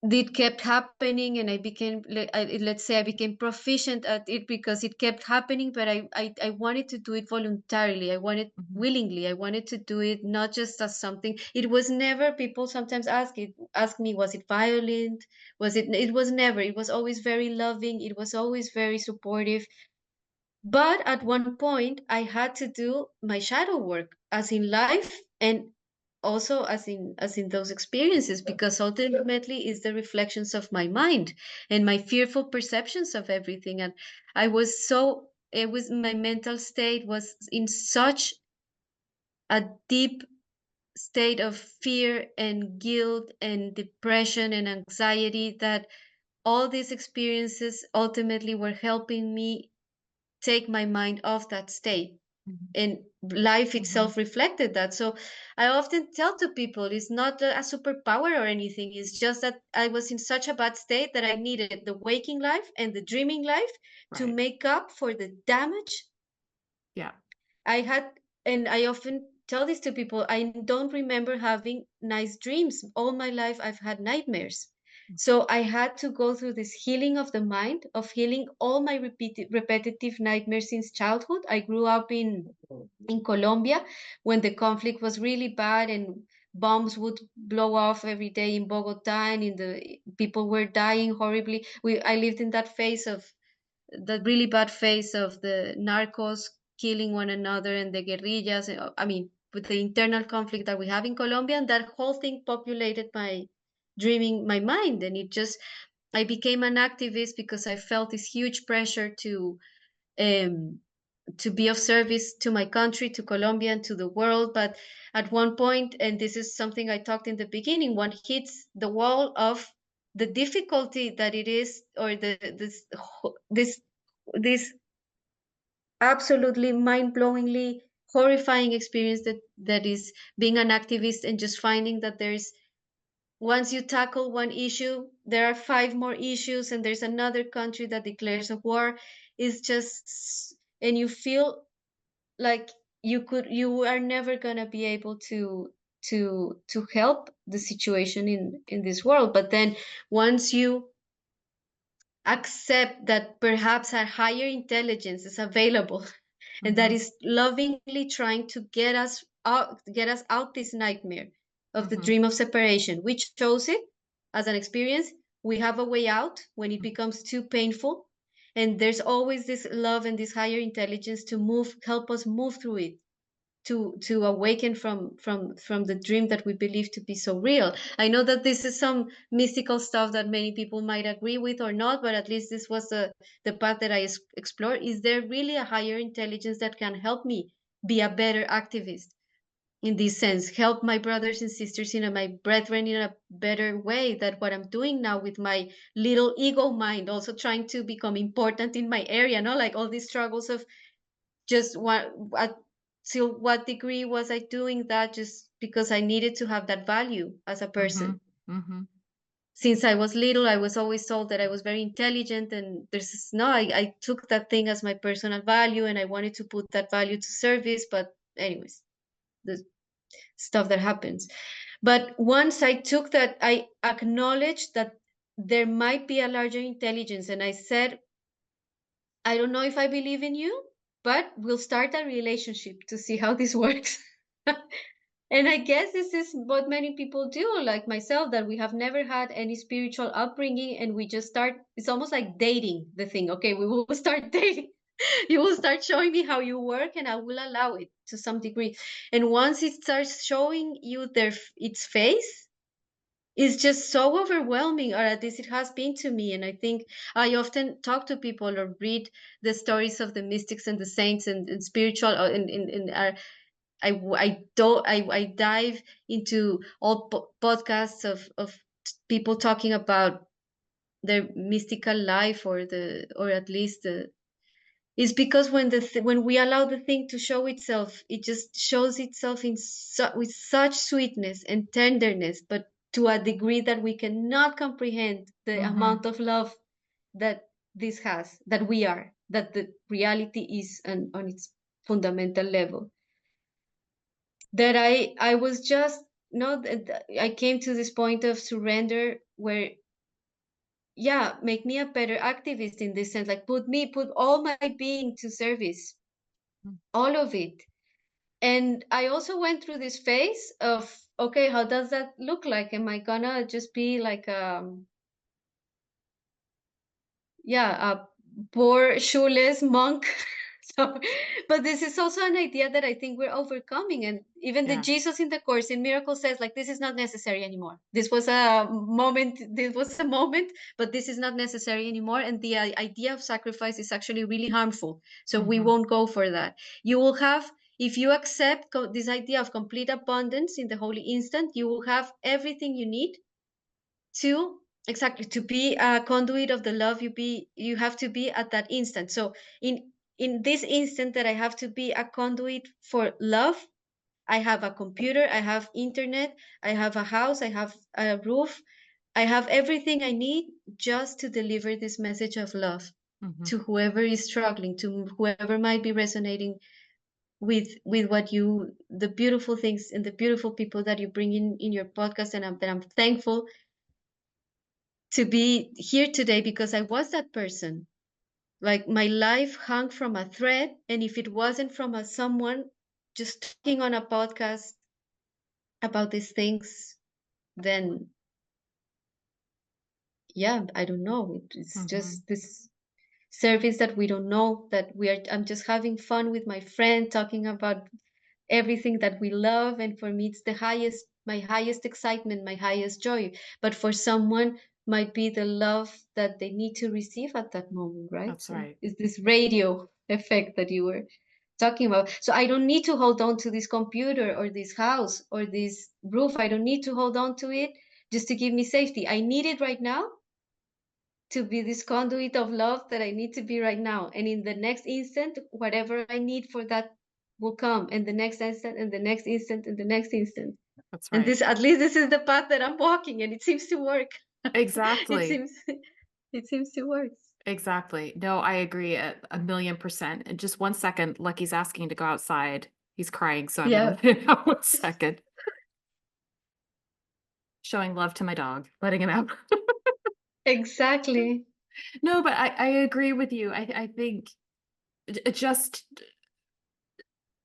it kept happening, and I became, let's say, I became proficient at it because it kept happening. But I wanted to do it voluntarily. I wanted mhm, willingly. I wanted to do it not just as something. It was never, people sometimes ask me, was it violent? It was never. It was always very loving. It was always very supportive. But at one point, I had to do my shadow work, as in life, and also as in those experiences, because ultimately it's the reflections of my mind and my fearful perceptions of everything. And it was, my mental state was in such a deep state of fear and guilt and depression and anxiety, that all these experiences ultimately were helping me take my mind off that state, Mhm. and life Mhm. itself reflected that. So I often tell to people it's not a superpower or anything, it's just that I was in such a bad state that I needed the waking life and the dreaming life to Right. make up for the damage Yeah. I had. And I often tell this to people, I don't remember having nice dreams. All my life, I've had nightmares. So I had to go through this healing of the mind, of healing all my repetitive nightmares since childhood. I grew up in Colombia when the conflict was really bad and bombs would blow off every day in Bogota, and in the people were dying horribly. I lived in that phase of the really bad phase of the narcos killing one another and the guerrillas. I mean, with the internal conflict that we have in Colombia, and that whole thing populated my dreaming, my mind, and it just. I became an activist because I felt this huge pressure um, to be of service to my country, to Colombia, and to the world. But at one point, and this is something I talked in the beginning, one hits the wall of the difficulty that it is, or this absolutely mind-blowingly horrifying experience that is being an activist, and just finding that there's, once you tackle one issue, there are five more issues, and there's another country that declares a war. Is just, and you feel like you are never gonna be able to help the situation in this world. But then once you accept that perhaps a higher intelligence is available and that Mhm. is lovingly trying to get us out this nightmare of the Mhm. dream of separation, we chose it as an experience. We have a way out when it becomes too painful, and there's always this love and this higher intelligence to help us move through it, to awaken from the dream that we believe to be so real. I know that this is some mystical stuff that many people might agree with or not, but at least this was the path that I explored. Is there really a higher intelligence that can help me be a better activist, in this sense, help my brothers and sisters, my brethren, in a better way than what I'm doing now with my little ego mind, also trying to become important in my area, no, like all these struggles of just what till what degree was I doing that just because I needed to have that value as a Mhm. person. Mhm. Since I was little, I was always told that I was very intelligent, and I took that thing as my personal value, and I wanted to put that value to service. But anyways, the stuff that happens. But once I took that, I acknowledged that there might be a larger intelligence, and I said, I don't know if I believe in you, but we'll start a relationship to see how this works. And I guess this is what many people do, like myself, that we have never had any spiritual upbringing, and we just start. It's almost like dating the thing. Okay, we will start dating. You will start showing me how you work, and I will allow it to some degree. And once it starts showing you its face, it's just so overwhelming, or at least it has been to me. And I think I often talk to people or read the stories of the mystics and the saints, and spiritual, in our, I don't I dive into all podcasts of people talking about their mystical life, or at least the. It's because when we allow the thing to show itself, it just shows itself with such sweetness and tenderness, but to a degree that we cannot comprehend the Mhm. amount of love that this has, that we are, that the reality is on its fundamental level. That I was just no, I came to this point of surrender where, yeah, make me a better activist in this sense, like put all my being to service, all of it. And I also went through this phase of, okay, how does that look like? Am I gonna just be like, yeah, a poor shoeless monk? So, but this is also an idea that I think we're overcoming. And even the Yeah. Jesus in the Course in Miracles says, like, this is not necessary anymore. This was a moment, but this is not necessary anymore. And the idea of sacrifice is actually really harmful. So we Mhm. won't go for that. You will have, if you accept this idea of complete abundance in the Holy Instant, you will have everything you need to exactly, to be a conduit of the love, you have to be at that instant. So in this instant that I have to be a conduit for love, I have a computer, I have internet, I have a house, I have a roof, I have everything I need just to deliver this message of love Mhm. to whoever is struggling, to whoever might be resonating with what you, the beautiful things and the beautiful people that you bring in your podcast. And that I'm thankful to be here today because I was that person. Like my life hung from a thread, and if it wasn't from someone just talking on a podcast about these things, then yeah, I don't know. It's Mhm. just this service that we don't know, that we are. I'm just having fun with my friend talking about everything that we love, and for me it's the highest, my highest excitement, my highest joy. But for someone might be the love that they need to receive at that moment, right? That's So right. it's this radio effect that you were talking about. So I don't need to hold on to this computer or this house or this roof. I don't need to hold on to it just to give me safety. I need it right now to be this conduit of love that I need to be right now. And in the next instant, whatever I need for that will come. And the next instant, and the next instant, and the next instant. That's And right. this, at least this is the path that I'm walking, and it seems to work. it Exactly. seems it seems to work. Exactly. No, I agree a million percent. And just 1 second, Lucky's asking to go outside. He's crying, so I'm gonna Yeah, let him out 1 second. Showing love to my dog, letting him out. exactly. No, but I agree with you. I think just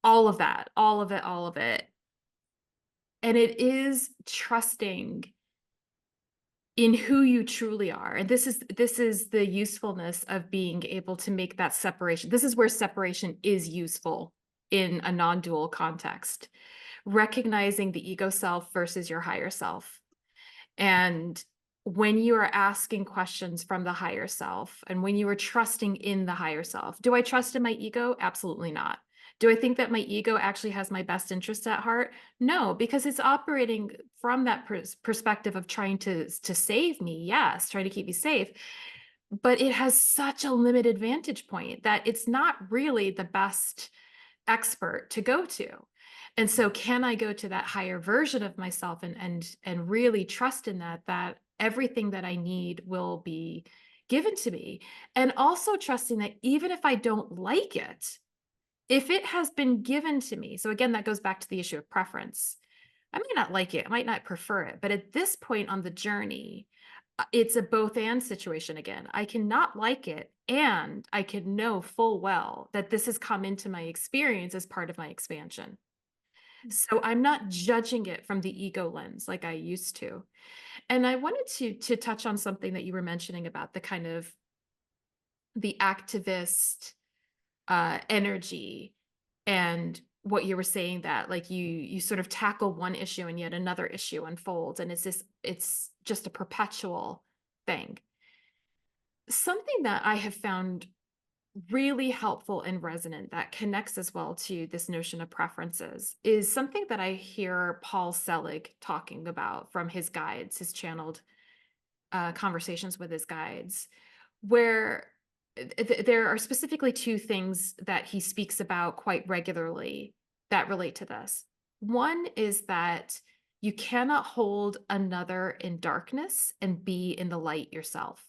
all of that, all of it, all of it. And it is trusting in who you truly are. And this is the usefulness of being able to make that separation. This is where separation is useful in a non-dual context. Recognizing the ego self versus your higher self. And when you are asking questions from the higher self and when you are trusting in the higher self, do I trust in my ego? Absolutely not. Do I think that my ego actually has my best interests at heart? No, because it's operating from that perspective of trying to save me. Yes, trying to keep me safe. But it has such a limited vantage point that it's not really the best expert to go to. And so can I go to that higher version of myself and really trust in that everything that I need will be given to me, and also trusting that even if I don't like it, if it has been given to me. So again, that goes back to the issue of preference. I might not like it, I might not prefer it, but at this point on the journey, it's a both and situation again. I cannot like it, and I can know full well that this has come into my experience as part of my expansion. So I'm not judging it from the ego lens like I used to. And I wanted to touch on something that you were mentioning about the kind of the activist energy, and what you were saying, that like you sort of tackle one issue and yet another issue unfolds, and it's just a perpetual thing. Something that I have found really helpful and resonant that connects as well to this notion of preferences is something that I hear Paul Selig talking about from his guides, his channeled conversations with his guides, where there are specifically two things that he speaks about quite regularly that relate to this. One is that you cannot hold another in darkness and be in the light yourself.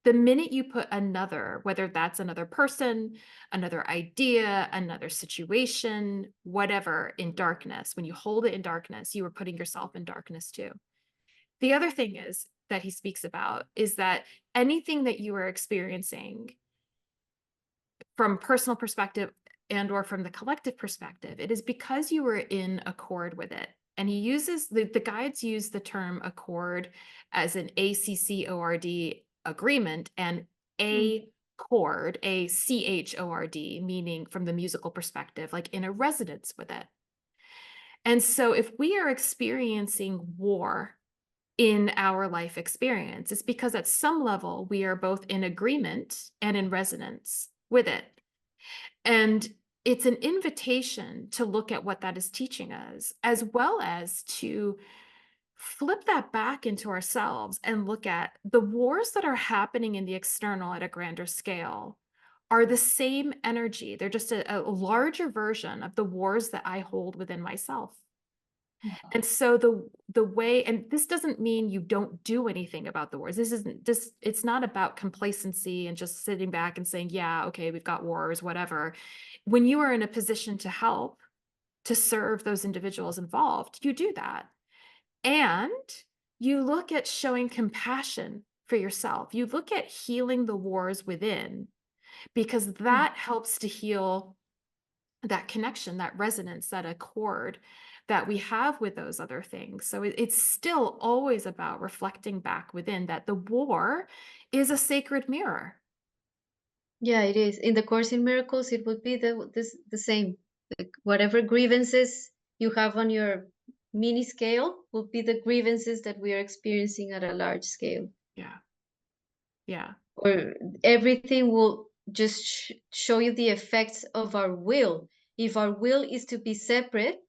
The minute you put another, whether that's another person, another idea, another situation, whatever, in darkness, when you hold it in darkness, you are putting yourself in darkness too. The other thing is that he speaks about is that anything that you are experiencing from personal perspective and or from the collective perspective, it is because you were in accord with it. And he uses the guides use the term accord as an ACCORD agreement, and Mm, a chord, ACHORD, meaning from the musical perspective, like in a resonance with it. And so if we are experiencing war in our life experience, it's because at some level we are both in agreement and in resonance with it. And it's an invitation to look at what that is teaching us, as well as to flip that back into ourselves and look at the wars that are happening in the external at a grander scale are the same energy. They're just a larger version of the wars that I hold within myself. And so the way, and this doesn't mean you don't do anything about the wars. This isn't this It's not about complacency and just sitting back and saying, yeah, okay, we've got wars, whatever. When you are in a position to help, to serve those individuals involved, you do that. And you look at showing compassion for yourself. You look at healing the wars within, because that helps to heal that connection, that resonance, that accord that we have with those other things. So it's still always about reflecting back within that the war is a sacred mirror. Yeah, it is. In the Course in Miracles, it would be the same. Like whatever grievances you have on your mini scale will be the grievances that we are experiencing at a large scale. Yeah. Yeah. Or everything will just show you the effects of our will. If our will is to be separate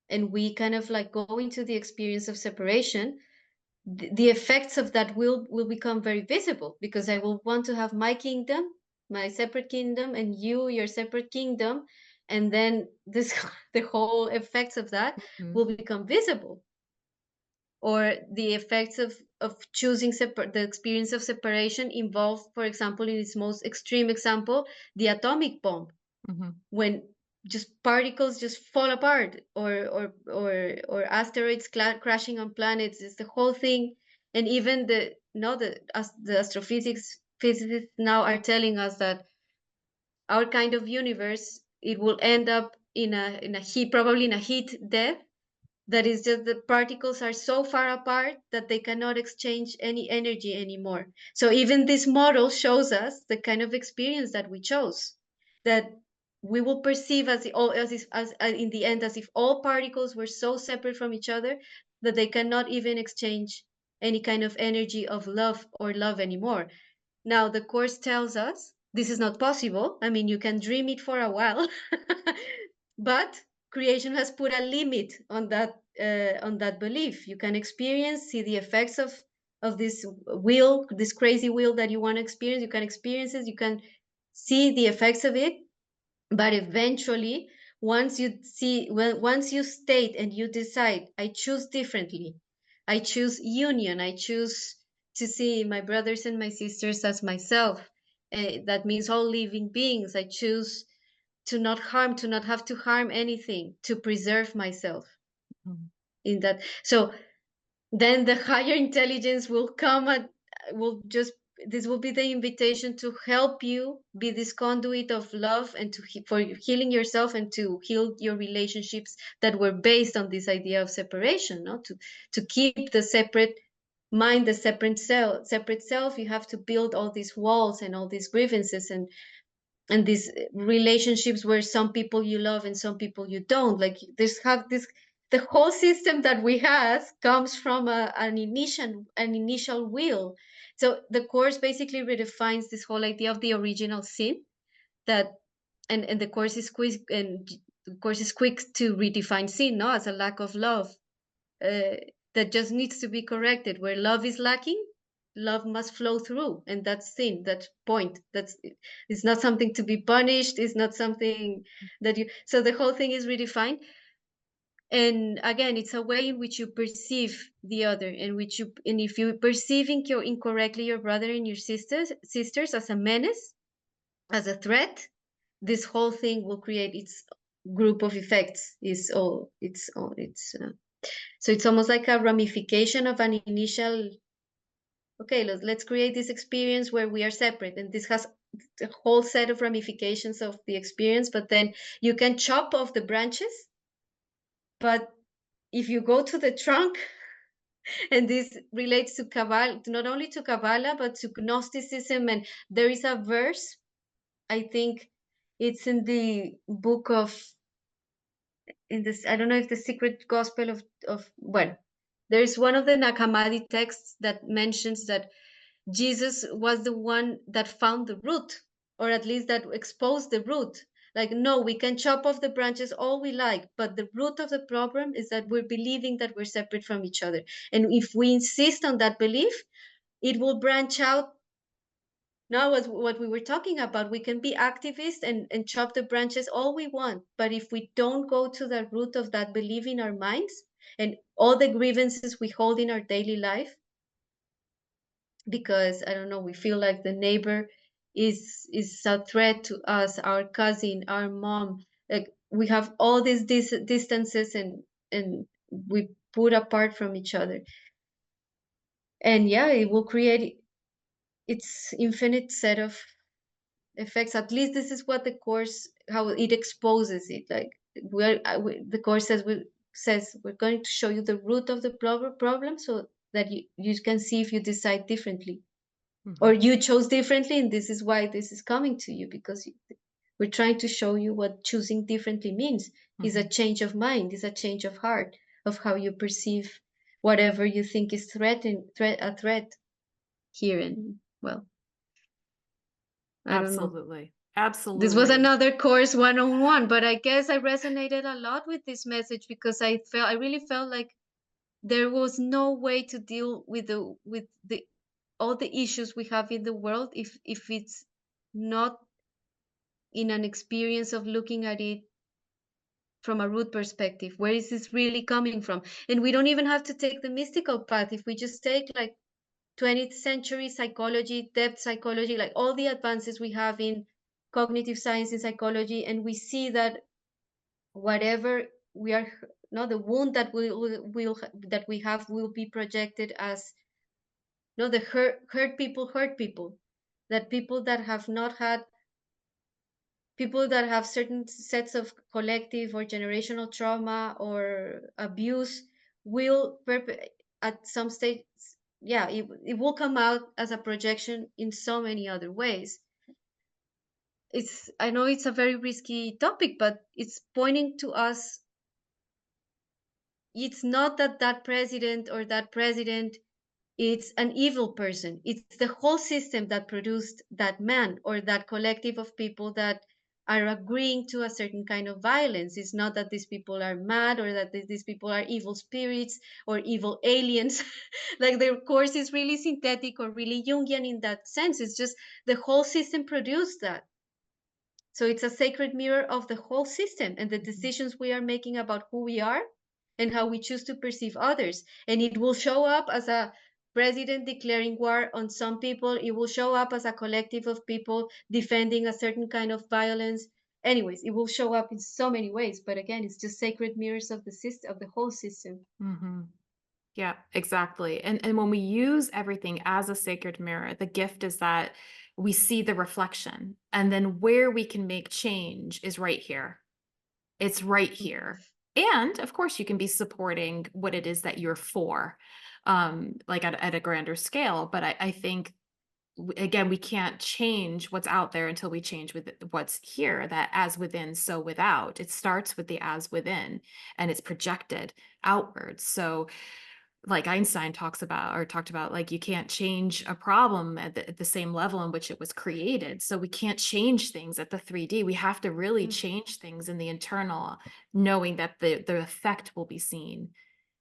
and we kind of like go into the experience of separation, the effects of that will become very visible, because I will want to have my kingdom, my separate kingdom, and your separate kingdom, and then this the whole effects of that Mhm. will become visible. Or the effects of choosing the experience of separation involve, for example, in its most extreme example, the atomic bomb, Mhm. when just particles just fall apart, or asteroids crashing on planets. Is the whole thing. And even the no the as the astrophysics physicists now are telling us that our kind of universe, it will end up in a heat, probably in a heat death, that is just the particles are so far apart that they cannot exchange any energy anymore. So even this model shows us the kind of experience that we chose, that we will perceive as all as in the end as if all particles were so separate from each other that they cannot even exchange any kind of energy of love or love anymore. Now, the Course tells us this is not possible. I mean, you can dream it for a while, but creation has put a limit on that belief. You can experience, see the effects of this will, this crazy will that you want to experience. You can experience it. You can see the effects of it, but eventually, once you state and you decide, I choose differently, I choose union, I choose to see my brothers and my sisters as myself. That means all living beings. I choose to not harm, to not have to harm anything, to preserve myself Mhm. in that. So then the higher intelligence will come and will just, this will be the invitation to help you be this conduit of love, and for healing yourself, and to heal your relationships that were based on this idea of separation. No, to keep the separate mind, the separate self, you have to build all these walls and all these grievances, and these relationships where some people you love and some people you don't. Like this, the whole system that we have comes from an initial will. So the Course basically redefines this whole idea of the original sin, that and the Course is quick to redefine sin, no, as a lack of love, uh, that just needs to be corrected. Where love is lacking, love must flow through, and that's sin. That point. That's it's not something to be punished. It's not something that you. So the whole thing is redefined, and again, it's a way in which you perceive the other, in which you, and if you perceiving incorrectly your brother and your sisters as a menace, as a threat, this whole thing will create its group of effects. Is all. It's so it's almost like a ramification of an initial, okay, let's create this experience where we are separate. And this has a whole set of ramifications of the experience, but then you can chop off the branches. But if you go to the trunk, and this relates to Kabbalah, not only to Kabbalah, but to Gnosticism. And there is a verse, I think it's in the book of, in this, I don't know if the secret gospel of well, there's one of the Nag Hammadi texts that mentions that Jesus was the one that found the root, or at least that exposed the root. Like, no, we can chop off the branches all we like, but the root of the problem is that we're believing that we're separate from each other. And if we insist on that belief, it will branch out. Now, as what we were talking about, we can be activists and chop the branches all we want. But if we don't go to the root of that belief in our minds and all the grievances we hold in our daily life, because I don't know, we feel like the neighbor is a threat to us, our cousin, our mom. Like we have all these distances and we put apart from each other. And yeah, it will create its infinite set of effects. At least this is what the course, how it exposes it. Like the course says we're going to show you the root of the problem so that you can see if you decide differently or Mhm. you chose differently, and this is why this is coming to you, because we're trying to show you what choosing differently means. Is a Mhm. change of mind, is a change of heart, of how you perceive whatever you think is a threat here. And well, I don't know, Absolutely. this was Absolutely. another course one-on-one, but I guess I resonated a lot with this message because I really felt like there was no way to deal with the all the issues we have in the world if it's not in an experience of looking at it from a root perspective. Where is this really coming from? And we don't even have to take the mystical path. If we just take like 20th century psychology, depth psychology, like all the advances we have in cognitive science and psychology, and we see that whatever we are, no, the wound that that we have will be projected as, no, the hurt people, that people that have not had, people that have certain sets of collective or generational trauma or abuse will at some stage, yeah, it will come out as a projection in so many other ways. It's, I know it's a very risky topic, but it's pointing to us. It's not that that president or that president, it's an evil person. It's the whole system that produced that man or that collective of people that are agreeing to a certain kind of violence. It's not that these people are mad or that these people are evil spirits or evil aliens. Like their course is really synthetic or really Jungian in that sense. It's just the whole system produced that. So it's a sacred mirror of the whole system and the Mhm. decisions we are making about who we are and how we choose to perceive others. And it will show up as a president declaring war on some people. It will show up as a collective of people defending a certain kind of violence. Anyways, it will show up in so many ways. But again, it's just sacred mirrors of the system, of the whole system. Mhm. Yeah, exactly. And when we use everything as a sacred mirror, the gift is that we see the reflection, and then where we can make change is right here. It's right Mhm. here. And of course, you can be supporting what it is that you're for, like at a grander scale. But I think again, we can't change what's out there until we change with what's here. That as within, so without. It starts with the as within, and it's projected outwards. So like Einstein talked about, like you can't change a problem at the same level in which it was created. So we can't change things at the 3D. We have to really Mhm. change things in the internal, knowing that the effect will be seen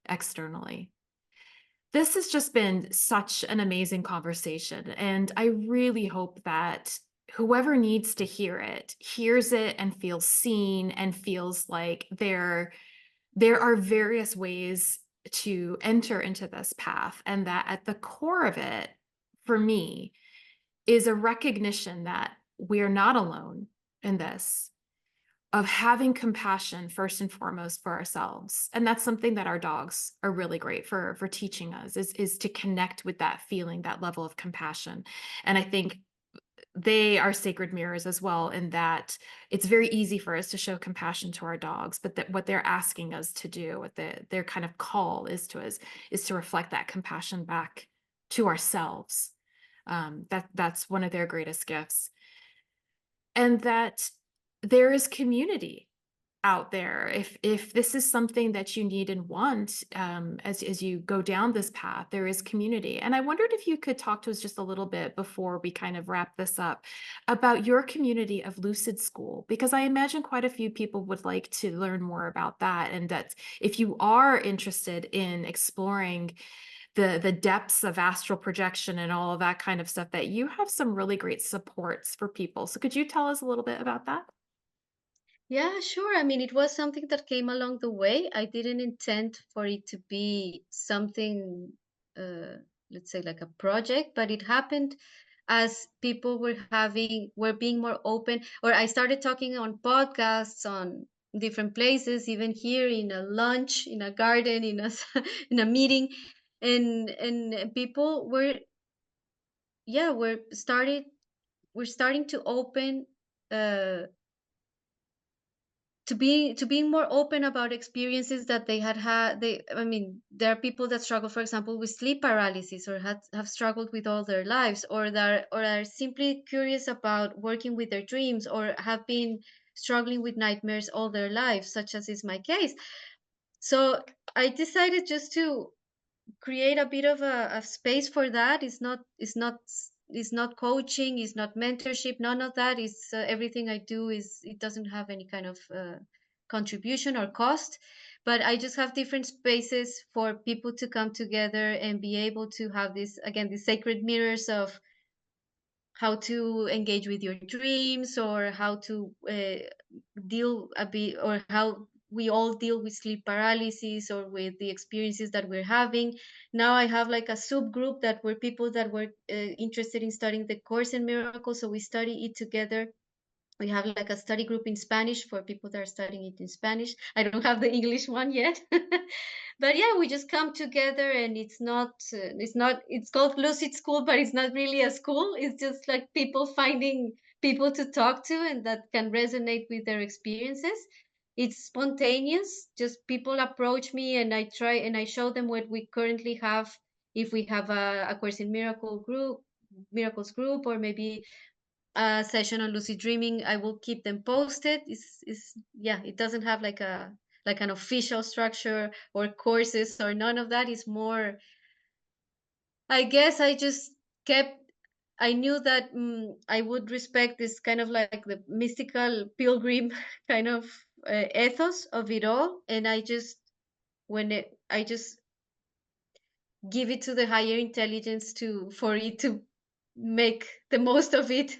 externally. This has just been such an amazing conversation, and I really hope that whoever needs to hear it hears it and feels seen and feels like there are various ways to enter into this path, and that at the core of it, for me, is a recognition that we're not alone in this, of having compassion first and foremost for ourselves. And that's something that our dogs are really great for teaching us, is to connect with that feeling, that level of compassion. And I think they are sacred mirrors as well, in that it's very easy for us to show compassion to our dogs, but that what they're asking us to do, what their kind of call is to us, is to reflect that compassion back to ourselves. That's one of their greatest gifts, and that there is community. out there, if this is something that you need and want, as you go down this path, there is community. And I wondered if you could talk to us just a little bit before we kind of wrap this up about your community of Lucid School, because I imagine quite a few people would like to learn more about that. And that if you are interested in exploring the depths of astral projection and all of that kind of stuff, that you have some really great supports for people. So could you tell us a little bit about that? Yeah, sure. I mean, it was something that came along the way. I didn't intend for it to be something, uh, let's say, like a project, but it happened as people were being more open, or I started talking on podcasts, on different places, even here in a lunch, in a garden, in a meeting, and people were, yeah, we're starting to open. Uh, to being more open about experiences that they had. I mean, there are people that struggle, for example, with sleep paralysis, or have struggled with all their lives, or are simply curious about working with their dreams, or have been struggling with nightmares all their lives, such as is my case. So I decided just to create a bit of a space for that. It's not coaching, it's not mentorship, none of that. Is everything I do, is it doesn't have any kind of contribution or cost, but I just have different spaces for people to come together and be able to have this, again, the sacred mirrors of how to engage with your dreams, or how to deal a bit, or how we all deal with sleep paralysis, or with the experiences that we're having. Now I have like a subgroup that were people that were interested in studying the Course in Miracles, so we study it together. We have like a study group in Spanish for people that are studying it in Spanish. I don't have the English one yet. But yeah, we just come together, and it's called Lucid School, but it's not really a school. It's just like people finding people to talk to and that can resonate with their experiences. It's spontaneous. Just people approach me, and I try and I show them what we currently have. If we have a Course in Miracles group, or maybe a session on lucid dreaming, I will keep them posted. Is Yeah, it doesn't have like an official structure or courses or none of that. It's more, I guess, kept I knew that I would respect this kind of like the mystical pilgrim kind of ethos of it all, and I just give it to the higher intelligence to for it to make the most of it.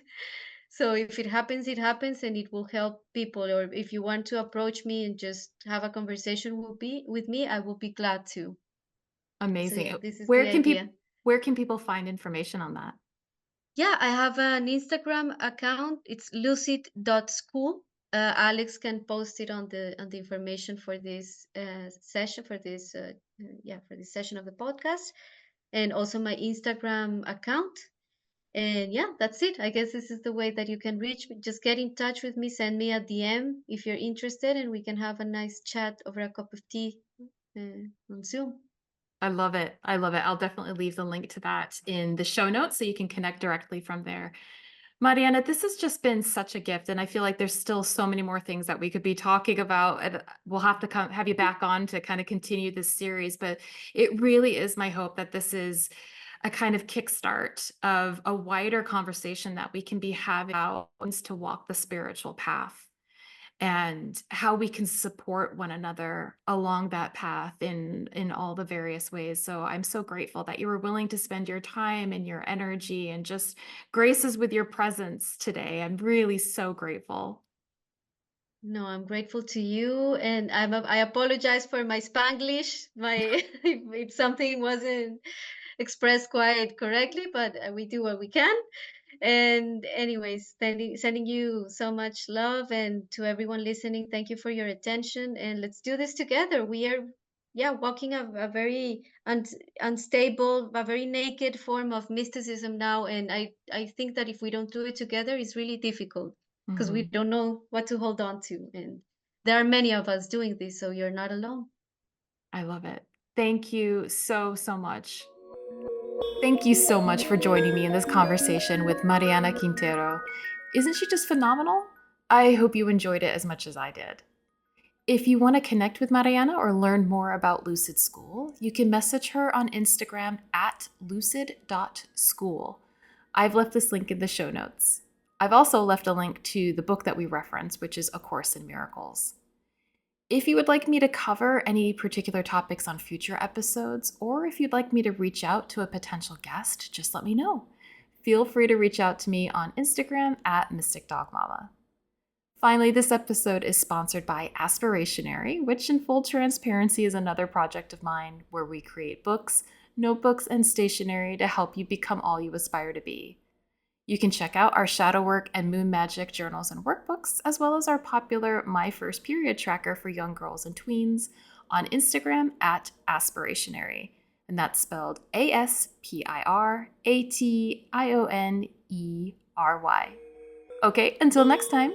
So if it happens, and it will help people. Or if you want to approach me and just have a conversation with me, I will be glad to. So Amazing. yeah, this is Where the can idea. people where can people find information on that? Yeah, I have an Instagram account. It's lucid.school. Alex can post it on the information for this session, for this session of the podcast, and also my Instagram account. And yeah, that's it. I guess this is the way that you can reach me. Just get in touch with me, send me a DM if you're interested, and we can have a nice chat over a cup of tea on Zoom. I love it. I love it. I'll definitely leave the link to that in the show notes so you can connect directly from there. Mariana, this has just been such a gift, and I feel like there's still so many more things that we could be talking about. And we'll have to have you back on to kind of continue this series. But it really is my hope that this is a kind of kickstart of a wider conversation that we can be having about to walk the spiritual path, and how we can support one another along that path in all the various ways. So I'm so grateful that you were willing to spend your time and your energy and just grace us with your presence today. I'm really so grateful. No, I'm grateful to you, and I apologize for my Spanglish, my if something wasn't expressed quite correctly, but we do what we can. And anyways, sending you so much love, and to everyone listening, thank you for your attention, and let's do this together. We are, yeah, walking a very unstable, a very naked form of mysticism now, and I think that if we don't do it together, it's really difficult because we Mhm. don't know what to hold on to, and there are many of us doing this, so you're not alone. I love it. Thank you so, so much. Thank you so much for joining me in this conversation with Mariana Quintero. Isn't she just phenomenal? I hope you enjoyed it as much as I did. If you want to connect with Mariana or learn more about Lucid School, you can message her on Instagram at lucid.school. I've left this link in the show notes. I've also left a link to the book that we reference, which is A Course in Miracles. If you would like me to cover any particular topics on future episodes, or if you'd like me to reach out to a potential guest, just let me know. Feel free to reach out to me on Instagram at Mystic Dog Mama. Finally, this episode is sponsored by Aspirationary, which in full transparency is another project of mine where we create books, notebooks, and stationery to help you become all you aspire to be. You can check out our shadow work and moon magic journals and workbooks, as well as our popular My First Period tracker for young girls and tweens on Instagram at Aspirationary. And that's spelled ASPIRATIONERY. Okay, until next time.